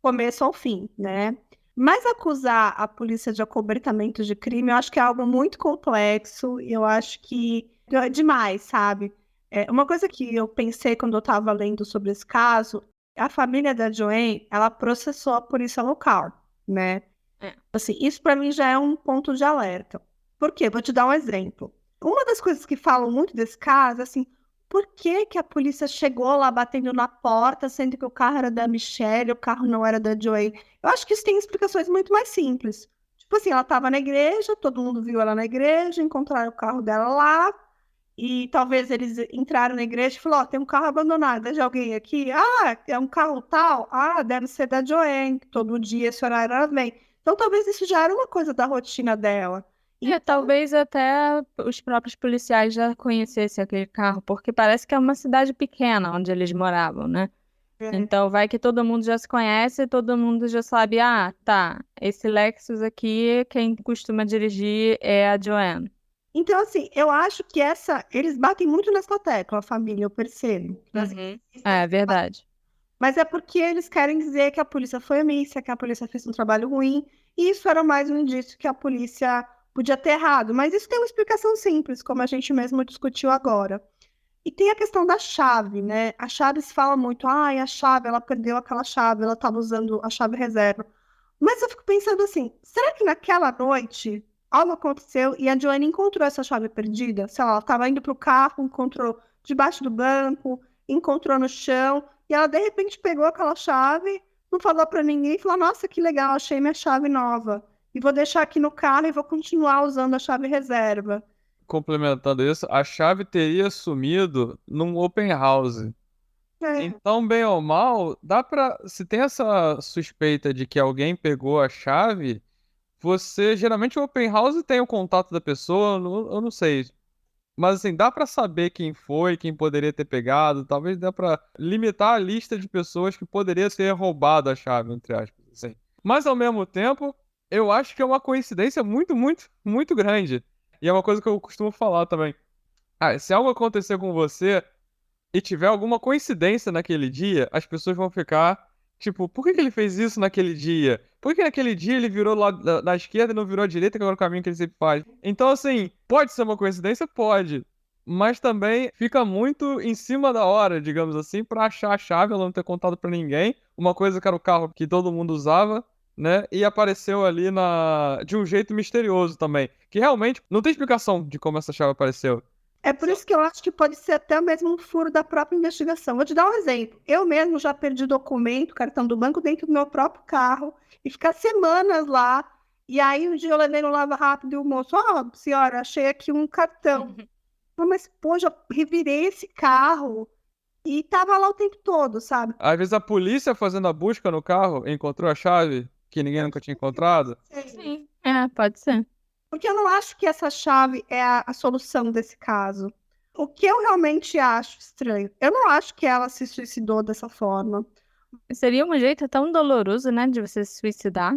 começo ao fim, né? Mas acusar a polícia de acobertamento de crime, eu acho que é algo muito complexo, eu acho que é demais, sabe? Uma coisa que eu pensei quando eu estava lendo sobre esse caso, a família da Joanne, ela processou a polícia local, né? Assim, isso para mim já é um ponto de alerta. Por quê? Vou te dar um exemplo. Uma das coisas que falam muito desse caso, assim, por que que a polícia chegou lá batendo na porta, sendo que o carro era da Michelle, o carro não era da Joanne? Eu acho que isso tem explicações muito mais simples. Tipo assim, ela estava na igreja, todo mundo viu ela na igreja, encontraram o carro dela lá, e talvez eles entraram na igreja e falaram, tem um carro abandonado, é de alguém aqui? Ah, é um carro tal? Ah, deve ser da Joanne, que todo dia esse horário ela vem. Então talvez isso já era uma coisa da rotina dela. Talvez até os próprios policiais já conhecessem aquele carro, porque parece que é uma cidade pequena onde eles moravam, né? Então vai que todo mundo já se conhece, todo mundo já sabe, tá, esse Lexus aqui, quem costuma dirigir é a Joanne. Então, assim, eu acho que eles batem muito nessa tecla, a família, eu percebo. É verdade. Mas é porque eles querem dizer que a polícia foi omissa, que a polícia fez um trabalho ruim, e isso era mais um indício que a polícia podia ter errado. Mas isso tem uma explicação simples, como a gente mesmo discutiu agora. E tem a questão da chave, né? A chave se fala muito, a chave, ela perdeu aquela chave, ela estava usando a chave reserva. Mas eu fico pensando assim, será que naquela noite algo aconteceu e a Joanne encontrou essa chave perdida? Sei lá, ela estava indo para o carro, encontrou debaixo do banco, encontrou no chão, e ela de repente pegou aquela chave, não falou para ninguém, e falou, nossa, que legal, achei minha chave nova. E vou deixar aqui no carro e vou continuar usando a chave reserva. Complementando isso, a chave teria sumido num open house. Então, bem ou mal, se tem essa suspeita de que alguém pegou a chave, geralmente o open house tem o contato da pessoa, eu não sei. Mas assim, dá pra saber quem foi, quem poderia ter pegado, talvez dá pra limitar a lista de pessoas que poderia ter roubado a chave, entre aspas, assim. Mas ao mesmo tempo, eu acho que é uma coincidência muito, muito, muito grande. E é uma coisa que eu costumo falar também. Se algo acontecer com você e tiver alguma coincidência naquele dia, as pessoas vão ficar tipo, por que que ele fez isso naquele dia? Por que naquele dia ele virou lá da esquerda e não virou à direita, que é o caminho que ele sempre faz? Então, assim, pode ser uma coincidência? Pode. Mas também fica muito em cima da hora, digamos assim, pra achar a chave, ela não ter contado pra ninguém. Uma coisa que era o carro que todo mundo usava, né? E apareceu ali de um jeito misterioso também. Que realmente não tem explicação de como essa chave apareceu. É por isso que eu acho que pode ser até mesmo um furo da própria investigação. Vou te dar um exemplo. Eu mesmo já perdi documento, cartão do banco dentro do meu próprio carro e ficar semanas lá. E aí um dia eu levei no Lava Rápido e o moço, senhora, achei aqui um cartão. Mas, pô, já revirei esse carro e tava lá o tempo todo, sabe? Às vezes a polícia fazendo a busca no carro encontrou a chave que ninguém nunca tinha encontrado. Sim, pode ser. Porque eu não acho que essa chave é a solução desse caso. O que eu realmente acho estranho, eu não acho que ela se suicidou dessa forma. Seria um jeito tão doloroso, né, de você se suicidar.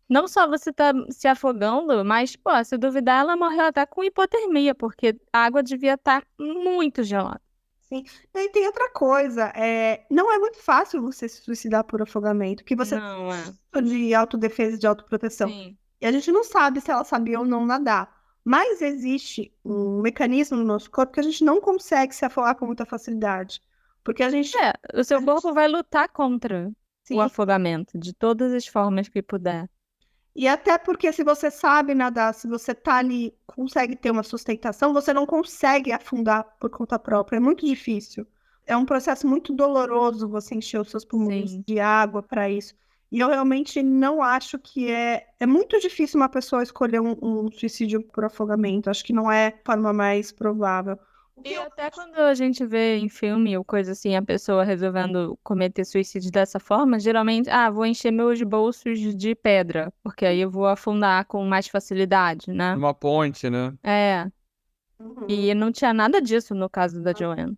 Não só você tá se afogando, mas, pô, se duvidar, ela morreu até com hipotermia, porque a água devia estar muito gelada. Sim. E tem outra coisa, não é muito fácil você se suicidar por afogamento, porque você Não, de autodefesa e de autoproteção. Sim. E a gente não sabe se ela sabia ou não nadar. Mas existe um mecanismo no nosso corpo que a gente não consegue se afogar com muita facilidade. Porque a gente. O seu corpo vai lutar contra Sim. o afogamento, de todas as formas que puder. E até porque se você sabe nadar, se você tá ali, consegue ter uma sustentação, você não consegue afundar por conta própria. É muito difícil. É um processo muito doloroso você encher os seus pulmões Sim. de água para isso. E eu realmente não acho que é muito difícil uma pessoa escolher um suicídio por afogamento. Acho que não é a forma mais provável. E até quando a gente vê em filme ou coisa assim, a pessoa resolvendo cometer suicídio dessa forma, geralmente, vou encher meus bolsos de pedra, porque aí eu vou afundar com mais facilidade, né? Uma ponte, né? E não tinha nada disso no caso da Joanne.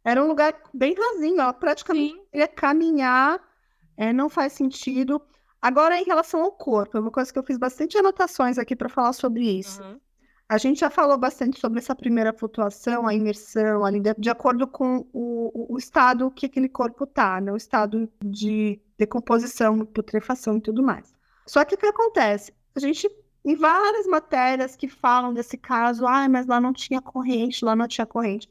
Era um lugar bem rasinho, ela praticamente ia caminhar, não faz sentido. Agora, em relação ao corpo, é uma coisa que eu fiz bastante anotações aqui para falar sobre isso. A gente já falou bastante sobre essa primeira flutuação, a imersão, ali, de acordo com o estado que aquele corpo está, né? O estado de decomposição, putrefação e tudo mais. Só que o que acontece? A gente, em várias matérias que falam desse caso, mas lá não tinha corrente, lá não tinha corrente.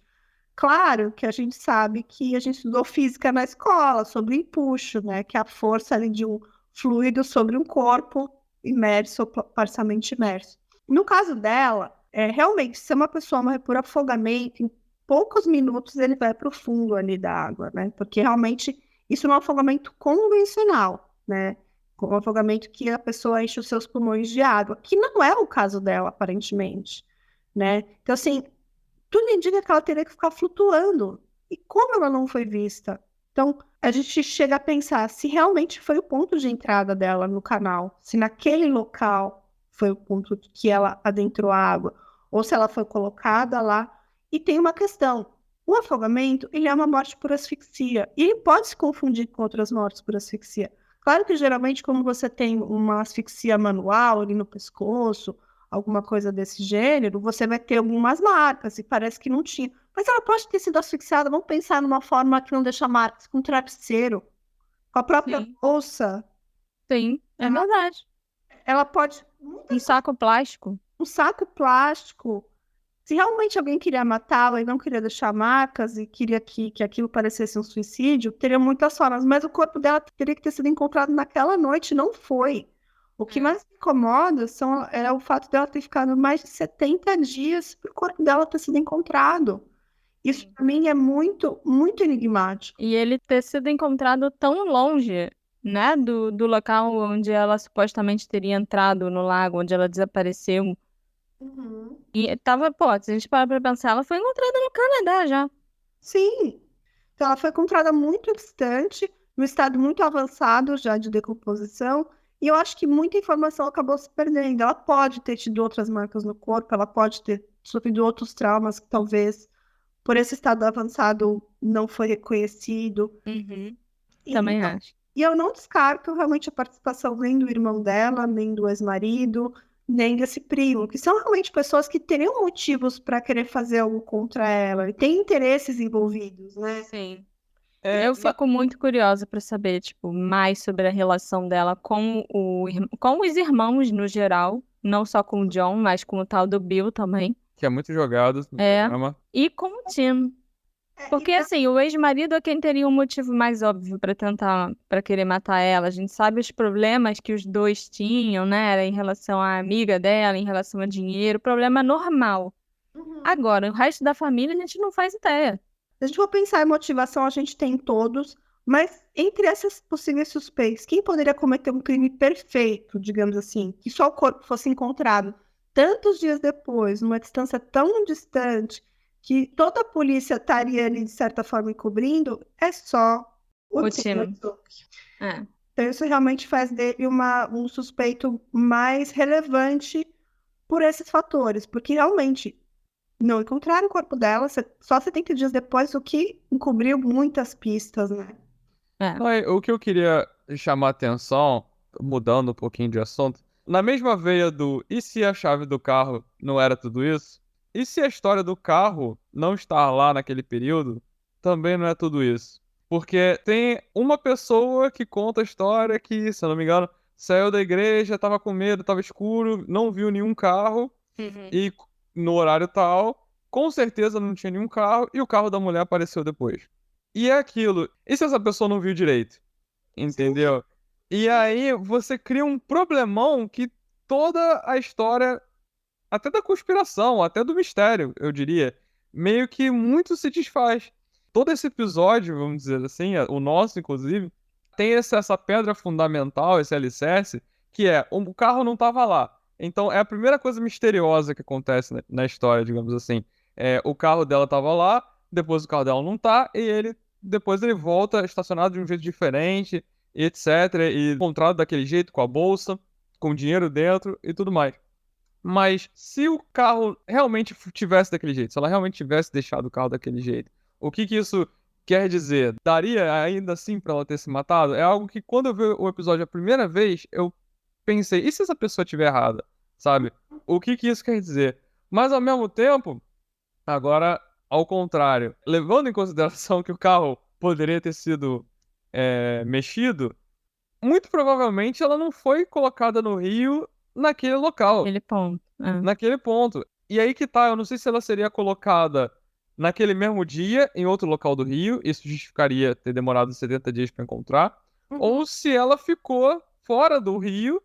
Claro que a gente sabe que a gente estudou física na escola, sobre o empuxo, né? Que é a força ali de um fluido sobre um corpo imerso ou parcialmente imerso. No caso dela, realmente, se uma pessoa morre por afogamento, em poucos minutos ele vai para o fundo ali da água, né? Porque realmente isso não é um afogamento convencional, né? Um afogamento que a pessoa enche os seus pulmões de água, que não é o caso dela, aparentemente, né? Então, assim, tudo indica que ela teria que ficar flutuando. E como ela não foi vista? Então, a gente chega a pensar se realmente foi o ponto de entrada dela no canal, se naquele local foi o ponto que ela adentrou a água, ou se ela foi colocada lá. E tem uma questão: o afogamento, ele é uma morte por asfixia, e ele pode se confundir com outras mortes por asfixia. Claro que, geralmente, quando você tem uma asfixia manual ali no pescoço, alguma coisa desse gênero, você vai ter algumas marcas, e parece que não tinha. Mas ela pode ter sido asfixiada, vamos pensar numa forma que não deixa marcas, com um travesseiro, com a própria Sim. bolsa. Sim, é verdade. Ela pode. Um saco plástico. Um saco plástico. Se realmente alguém queria matá-la e não queria deixar marcas e queria que aquilo parecesse um suicídio, teria muitas formas, mas o corpo dela teria que ter sido encontrado naquela noite, não foi. O que mais me incomoda é o fato dela ter ficado mais de 70 dias para o corpo dela ter sido encontrado. Isso para mim é muito, muito enigmático. E ele ter sido encontrado tão longe, né, do local onde ela supostamente teria entrado no lago, onde ela desapareceu. Uhum. E tava, pô, se a gente parar pra pensar, ela foi encontrada no Canadá já. Sim. Então, ela foi encontrada muito distante, num estado muito avançado já de decomposição, e eu acho que muita informação acabou se perdendo. Ela pode ter tido outras marcas no corpo, ela pode ter sofrido outros traumas que talvez por esse estado avançado não foi reconhecido. Também Então, acho. e eu não descarto realmente a participação nem do irmão dela, nem do ex-marido, nem desse primo, que são realmente pessoas que teriam motivos para querer fazer algo contra ela, e têm interesses envolvidos, né? Sim. É, Eu fico muito curiosa pra saber, tipo, mais sobre a relação dela com os irmãos no geral, não só com o John, mas com o tal do Bill também. que é muito jogado no É. programa. E com o Tim. Porque, assim, o ex-marido é quem teria um motivo mais óbvio pra querer matar ela. A gente sabe os problemas que os dois tinham, né? Em relação à amiga dela, em relação a dinheiro. Problema normal. Agora, o resto da família a gente não faz ideia. Se a gente for pensar em motivação, a gente tem todos, mas entre essas possíveis suspeitos, quem poderia cometer um crime perfeito, digamos assim, que só o corpo fosse encontrado tantos dias depois, numa distância tão distante, que toda a polícia estaria ali, de certa forma, encobrindo, é só o O Tim Tim. Letzok. É. Então, isso realmente faz dele um suspeito mais relevante por esses fatores, porque realmente não encontraram o corpo dela só 70 dias depois, o que encobriu muitas pistas, né? Não, o que eu queria chamar a atenção, mudando um pouquinho de assunto, na mesma veia do e se a chave do carro não era tudo isso? E se a história do carro não estar lá naquele período, também não é tudo isso? Porque tem uma pessoa que conta a história que, se eu não me engano, saiu da igreja, tava com medo, tava escuro, não viu nenhum carro, e no horário tal, com certeza não tinha nenhum carro, e o carro da mulher apareceu depois. E é aquilo. E se essa pessoa não viu direito? Entendeu? E aí você cria um problemão que toda a história, até da conspiração, até do mistério, eu diria, meio que muito se desfaz. Todo esse episódio, vamos dizer assim, o nosso, inclusive, tem essa pedra fundamental, esse alicerce, que é o carro não estava lá. Então é a primeira coisa misteriosa que acontece na história, digamos assim. O carro dela estava lá, depois o carro dela não tá, e depois ele volta estacionado de um jeito diferente, e etc. E encontrado daquele jeito, com a bolsa, com dinheiro dentro e tudo mais. Mas se o carro realmente tivesse daquele jeito, se ela realmente tivesse deixado o carro daquele jeito, o que isso quer dizer? Daria ainda assim pra ela ter se matado? É algo que quando eu vi o episódio a primeira vez, eu pensei, e se essa pessoa estiver errada? Sabe? O que isso quer dizer? Mas ao mesmo tempo, agora ao contrário, levando em consideração que o carro poderia ter sido mexido, muito provavelmente ela não foi colocada no rio naquele local. Aquele ponto. É. Naquele ponto. E aí que tá, eu não sei se ela seria colocada naquele mesmo dia, em outro local do Rio, isso justificaria ter demorado 70 dias para encontrar, ou se ela ficou fora do Rio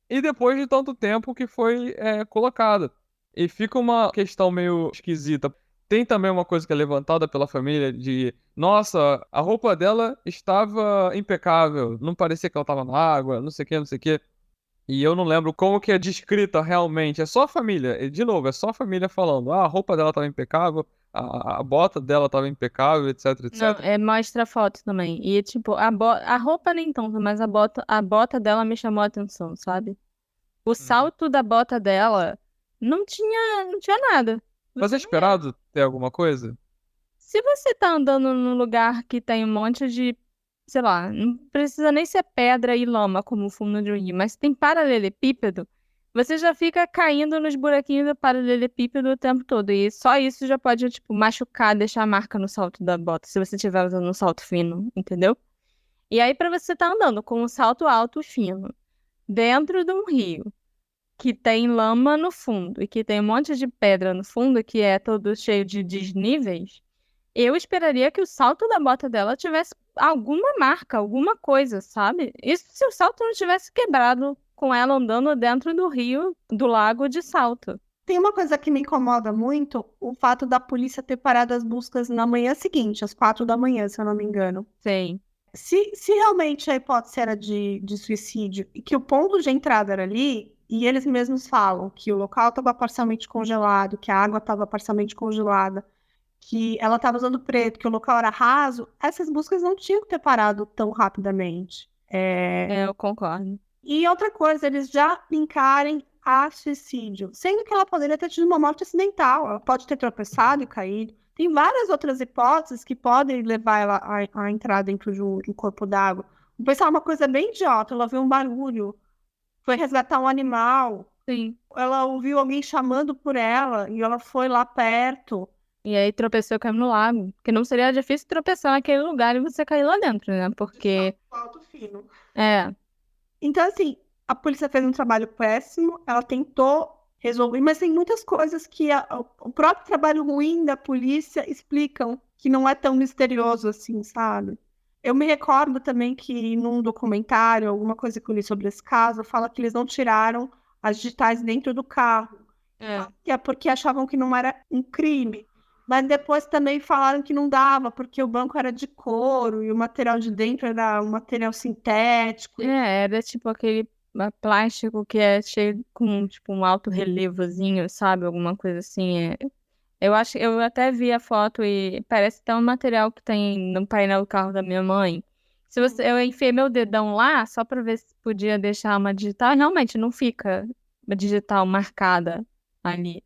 e depois de tanto tempo que foi colocada. E fica uma questão meio esquisita. Tem também uma coisa que é levantada pela família de, nossa, a roupa dela estava impecável, não parecia que ela estava na água, não sei o que, não sei o que. E eu não lembro como que é descrita realmente. É só a família, de novo, é só a família falando, a roupa dela estava impecável, a bota dela estava impecável, etc, Não, etc. mostra foto também. E, tipo, a roupa nem tanto, mas a bota dela me chamou a atenção, sabe? O Uhum. salto da bota dela não tinha nada. Não Mas é tinha ninguém. esperado ter alguma coisa? Se você tá andando num lugar que tem um monte de, sei lá, não precisa nem ser pedra e lama como o fundo de um rio, mas tem paralelepípedo, você já fica caindo nos buraquinhos do paralelepípedo o tempo todo. E só isso já pode, tipo, machucar, deixar marca no salto da bota, se você estiver usando um salto fino, entendeu? E aí, pra você estar andando com um salto alto e fino, dentro de um rio, que tem lama no fundo e que tem um monte de pedra no fundo, que é todo cheio de desníveis, eu esperaria que o salto da bota dela tivesse alguma marca, alguma coisa, sabe? Isso se o salto não tivesse quebrado com ela andando dentro do rio, do lago de salto. Tem uma coisa que me incomoda muito, o fato da polícia ter parado as buscas na manhã seguinte, às 4 da manhã, se eu não me engano. Sim. Se realmente a hipótese era de suicídio e que o ponto de entrada era ali, e eles mesmos falam que o local estava parcialmente congelado, que a água estava parcialmente congelada, que ela estava usando preto, que o local era raso, essas buscas não tinham que ter parado tão rapidamente. Eu concordo. E outra coisa, eles já linkarem a suicídio, sendo que ela poderia ter tido uma morte acidental, ela pode ter tropeçado e caído. Tem várias outras hipóteses que podem levar ela a entrar dentro de um corpo d'água. Vou pensar uma coisa bem idiota, ela viu um barulho, foi resgatar um animal, Sim. ela ouviu alguém chamando por ela e ela foi lá perto. E aí tropeçou e caiu no lago. Porque não seria difícil tropeçar naquele lugar e você cair lá dentro, né? Porque, Alto fino. é, Então, assim, a polícia fez um trabalho péssimo, ela tentou resolver, mas tem muitas coisas que o próprio trabalho ruim da polícia explicam que não é tão misterioso assim, sabe? Eu me recordo também que num documentário, alguma coisa que eu li sobre esse caso, fala que eles não tiraram as digitais dentro do carro, que é porque achavam que não era um crime. Mas depois também falaram que não dava, porque o banco era de couro e o material de dentro era um material sintético. era tipo aquele plástico que é cheio com tipo um alto relevozinho, sabe? Alguma coisa assim. Eu acho, eu até vi a foto e parece até um material que tem no painel do carro da minha mãe. Eu enfiei meu dedão lá só pra ver se podia deixar uma digital, e realmente não fica uma digital marcada ali.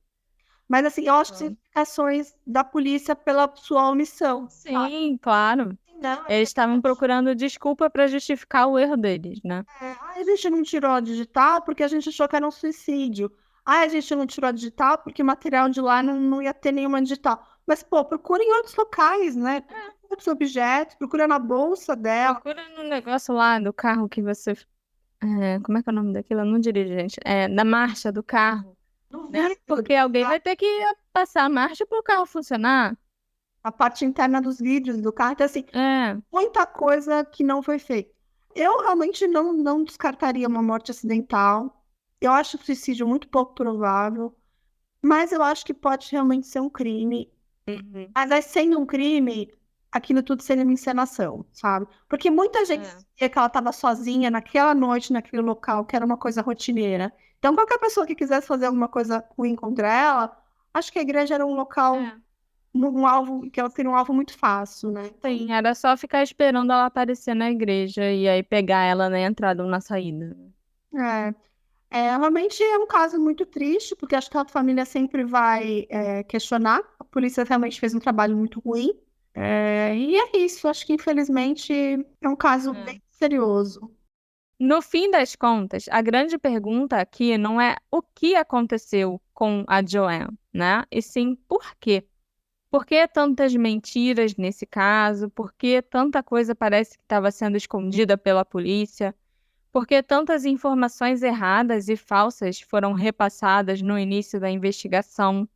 Mas assim, eu acho que são ações da polícia pela sua omissão, sabe? Sim, claro. Não, Eles estavam procurando desculpa pra justificar o erro deles, né? a gente não tirou a digital porque a gente achou que era um suicídio. A gente não tirou a digital porque o material de lá não ia ter nenhuma digital. Mas, pô, procura em outros locais, né? Procura em outros objetos, procura na bolsa dela. Procura no negócio lá do carro que você. Como é que é o nome daquilo? Eu não dirijo, gente. Na marcha do carro, No né? vidro, Porque alguém vai ter que passar a marcha pro carro funcionar. a parte interna dos vídeos do carro. Então, assim, É, muita coisa que não foi feita. Eu realmente não descartaria uma morte acidental. Eu acho o suicídio muito pouco provável. Mas eu acho que pode realmente ser um crime. Mas aí, sendo um crime, aquilo tudo seria uma encenação, sabe? Porque muita gente sabia que ela estava sozinha naquela noite, naquele local, que era uma coisa rotineira. Então, qualquer pessoa que quisesse fazer alguma coisa ruim contra ela, acho que a igreja era um local, um alvo, que ela seria um alvo muito fácil, né? sim, era só ficar esperando ela aparecer na igreja e aí pegar ela na entrada ou na saída. É, realmente é um caso muito triste, porque acho que a família sempre vai questionar. A polícia realmente fez um trabalho muito ruim. E é isso, acho que infelizmente é um caso bem serioso. No fim das contas, a grande pergunta aqui não é o que aconteceu com a Joanne, né? E sim por quê? Por que tantas mentiras nesse caso? Por que tanta coisa parece que estava sendo escondida pela polícia? Por que tantas informações erradas e falsas foram repassadas no início da investigação?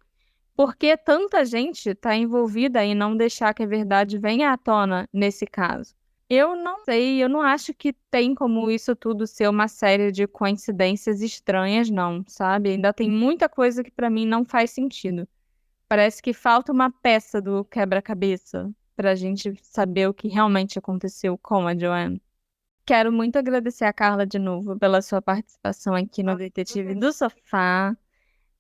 Por que tanta gente está envolvida em não deixar que a verdade venha à tona nesse caso? Eu não sei, eu não acho que tem como isso tudo ser uma série de coincidências estranhas, não, sabe? Ainda tem muita coisa que para mim não faz sentido. Parece que falta uma peça do quebra-cabeça para a gente saber o que realmente aconteceu com a Joanne. Quero muito agradecer a Carla de novo pela sua participação aqui no Detetive do Sofá.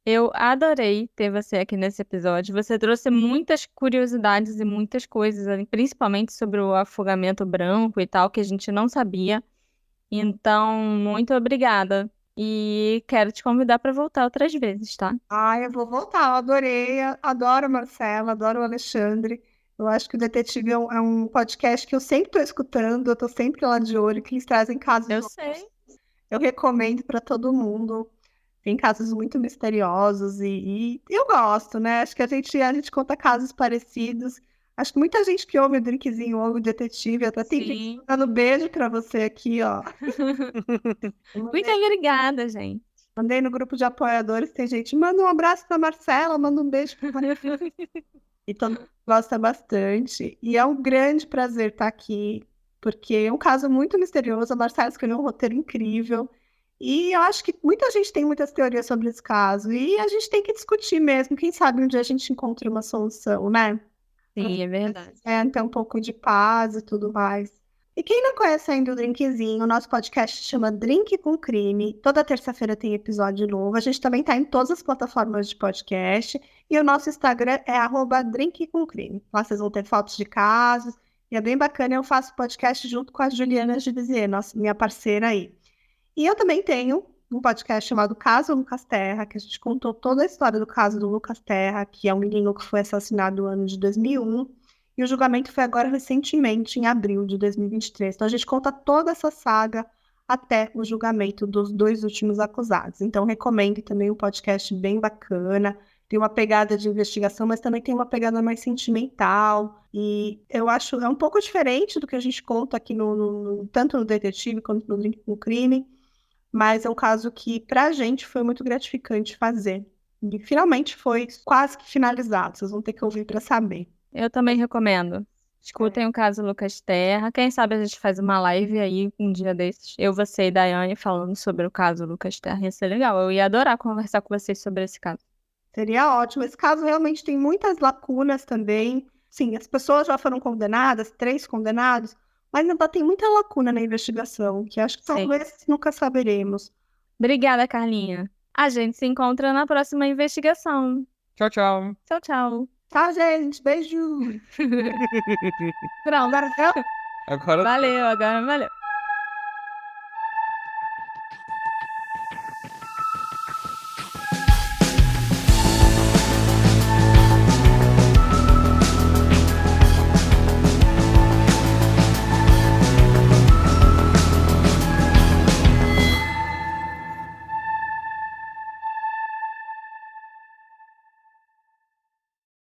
Eu adorei ter você aqui nesse episódio. Você trouxe muitas curiosidades e muitas coisas, principalmente sobre o afogamento branco e tal, que a gente não sabia. Então, muito obrigada. E quero te convidar para voltar outras vezes, tá? Eu vou voltar, eu adorei, adoro a Marcela, adoro o Alexandre. Eu acho que o Detetive é um podcast que eu sempre estou escutando, eu estou sempre lá de olho, que eles trazem casos Eu novos. sei. Eu recomendo para todo mundo. Tem casos muito misteriosos e eu gosto, né? Acho que a gente conta casos parecidos. Acho que muita gente que ouve o Drinkzinho, ouve o Detetive, até tem gente Sim. mandando beijo para você aqui, ó. Muito obrigada, gente. Mandei no grupo de apoiadores, tem gente, manda um abraço pra Marcela, manda um beijo pra Marcela. E todo mundo gosta bastante. E é um grande prazer estar aqui, porque é um caso muito misterioso. A Marcela escreveu um roteiro incrível. E eu acho que muita gente tem muitas teorias sobre esse caso. E a gente tem que discutir mesmo. Quem sabe um dia a gente encontra uma solução, né? Sim, é verdade. Ter um pouco de paz e tudo mais. E quem não conhece ainda o Drinkzinho, o nosso podcast chama Drink com Crime. Toda terça-feira tem episódio novo. A gente também está em todas as plataformas de podcast. E o nosso Instagram é @drinkcomcrime. Lá vocês vão ter fotos de casos. E é bem bacana, eu faço podcast junto com a Juliana Givizier, minha parceira aí. E eu também tenho um podcast chamado Caso Lucas Terra, que a gente contou toda a história do caso do Lucas Terra, que é um menino que foi assassinado no ano de 2001. E o julgamento foi agora recentemente, em abril de 2023. Então, a gente conta toda essa saga até o julgamento dos 2 últimos acusados. Então, recomendo também um podcast bem bacana. Tem uma pegada de investigação, mas também tem uma pegada mais sentimental. E eu acho é um pouco diferente do que a gente conta aqui tanto no Detetive quanto no Drink com Crime. Mas é um caso que, pra gente, foi muito gratificante fazer. E finalmente foi quase que finalizado. Vocês vão ter que ouvir para saber. Eu também recomendo. Escutem o caso Lucas Terra. Quem sabe a gente faz uma live aí um dia desses. Eu, você e Daiane falando sobre o caso Lucas Terra. Ia ser legal. Eu ia adorar conversar com vocês sobre esse caso. Seria ótimo. Esse caso realmente tem muitas lacunas também. Sim, as pessoas já foram condenadas, 3 condenados, mas ainda tem muita lacuna na investigação, que acho que talvez nunca saberemos. Obrigada, Carlinha. A gente se encontra na próxima investigação. Tchau, tchau. Tchau, tchau. Tá, gente? Beijo! Pronto. Agora Valeu, agora valeu.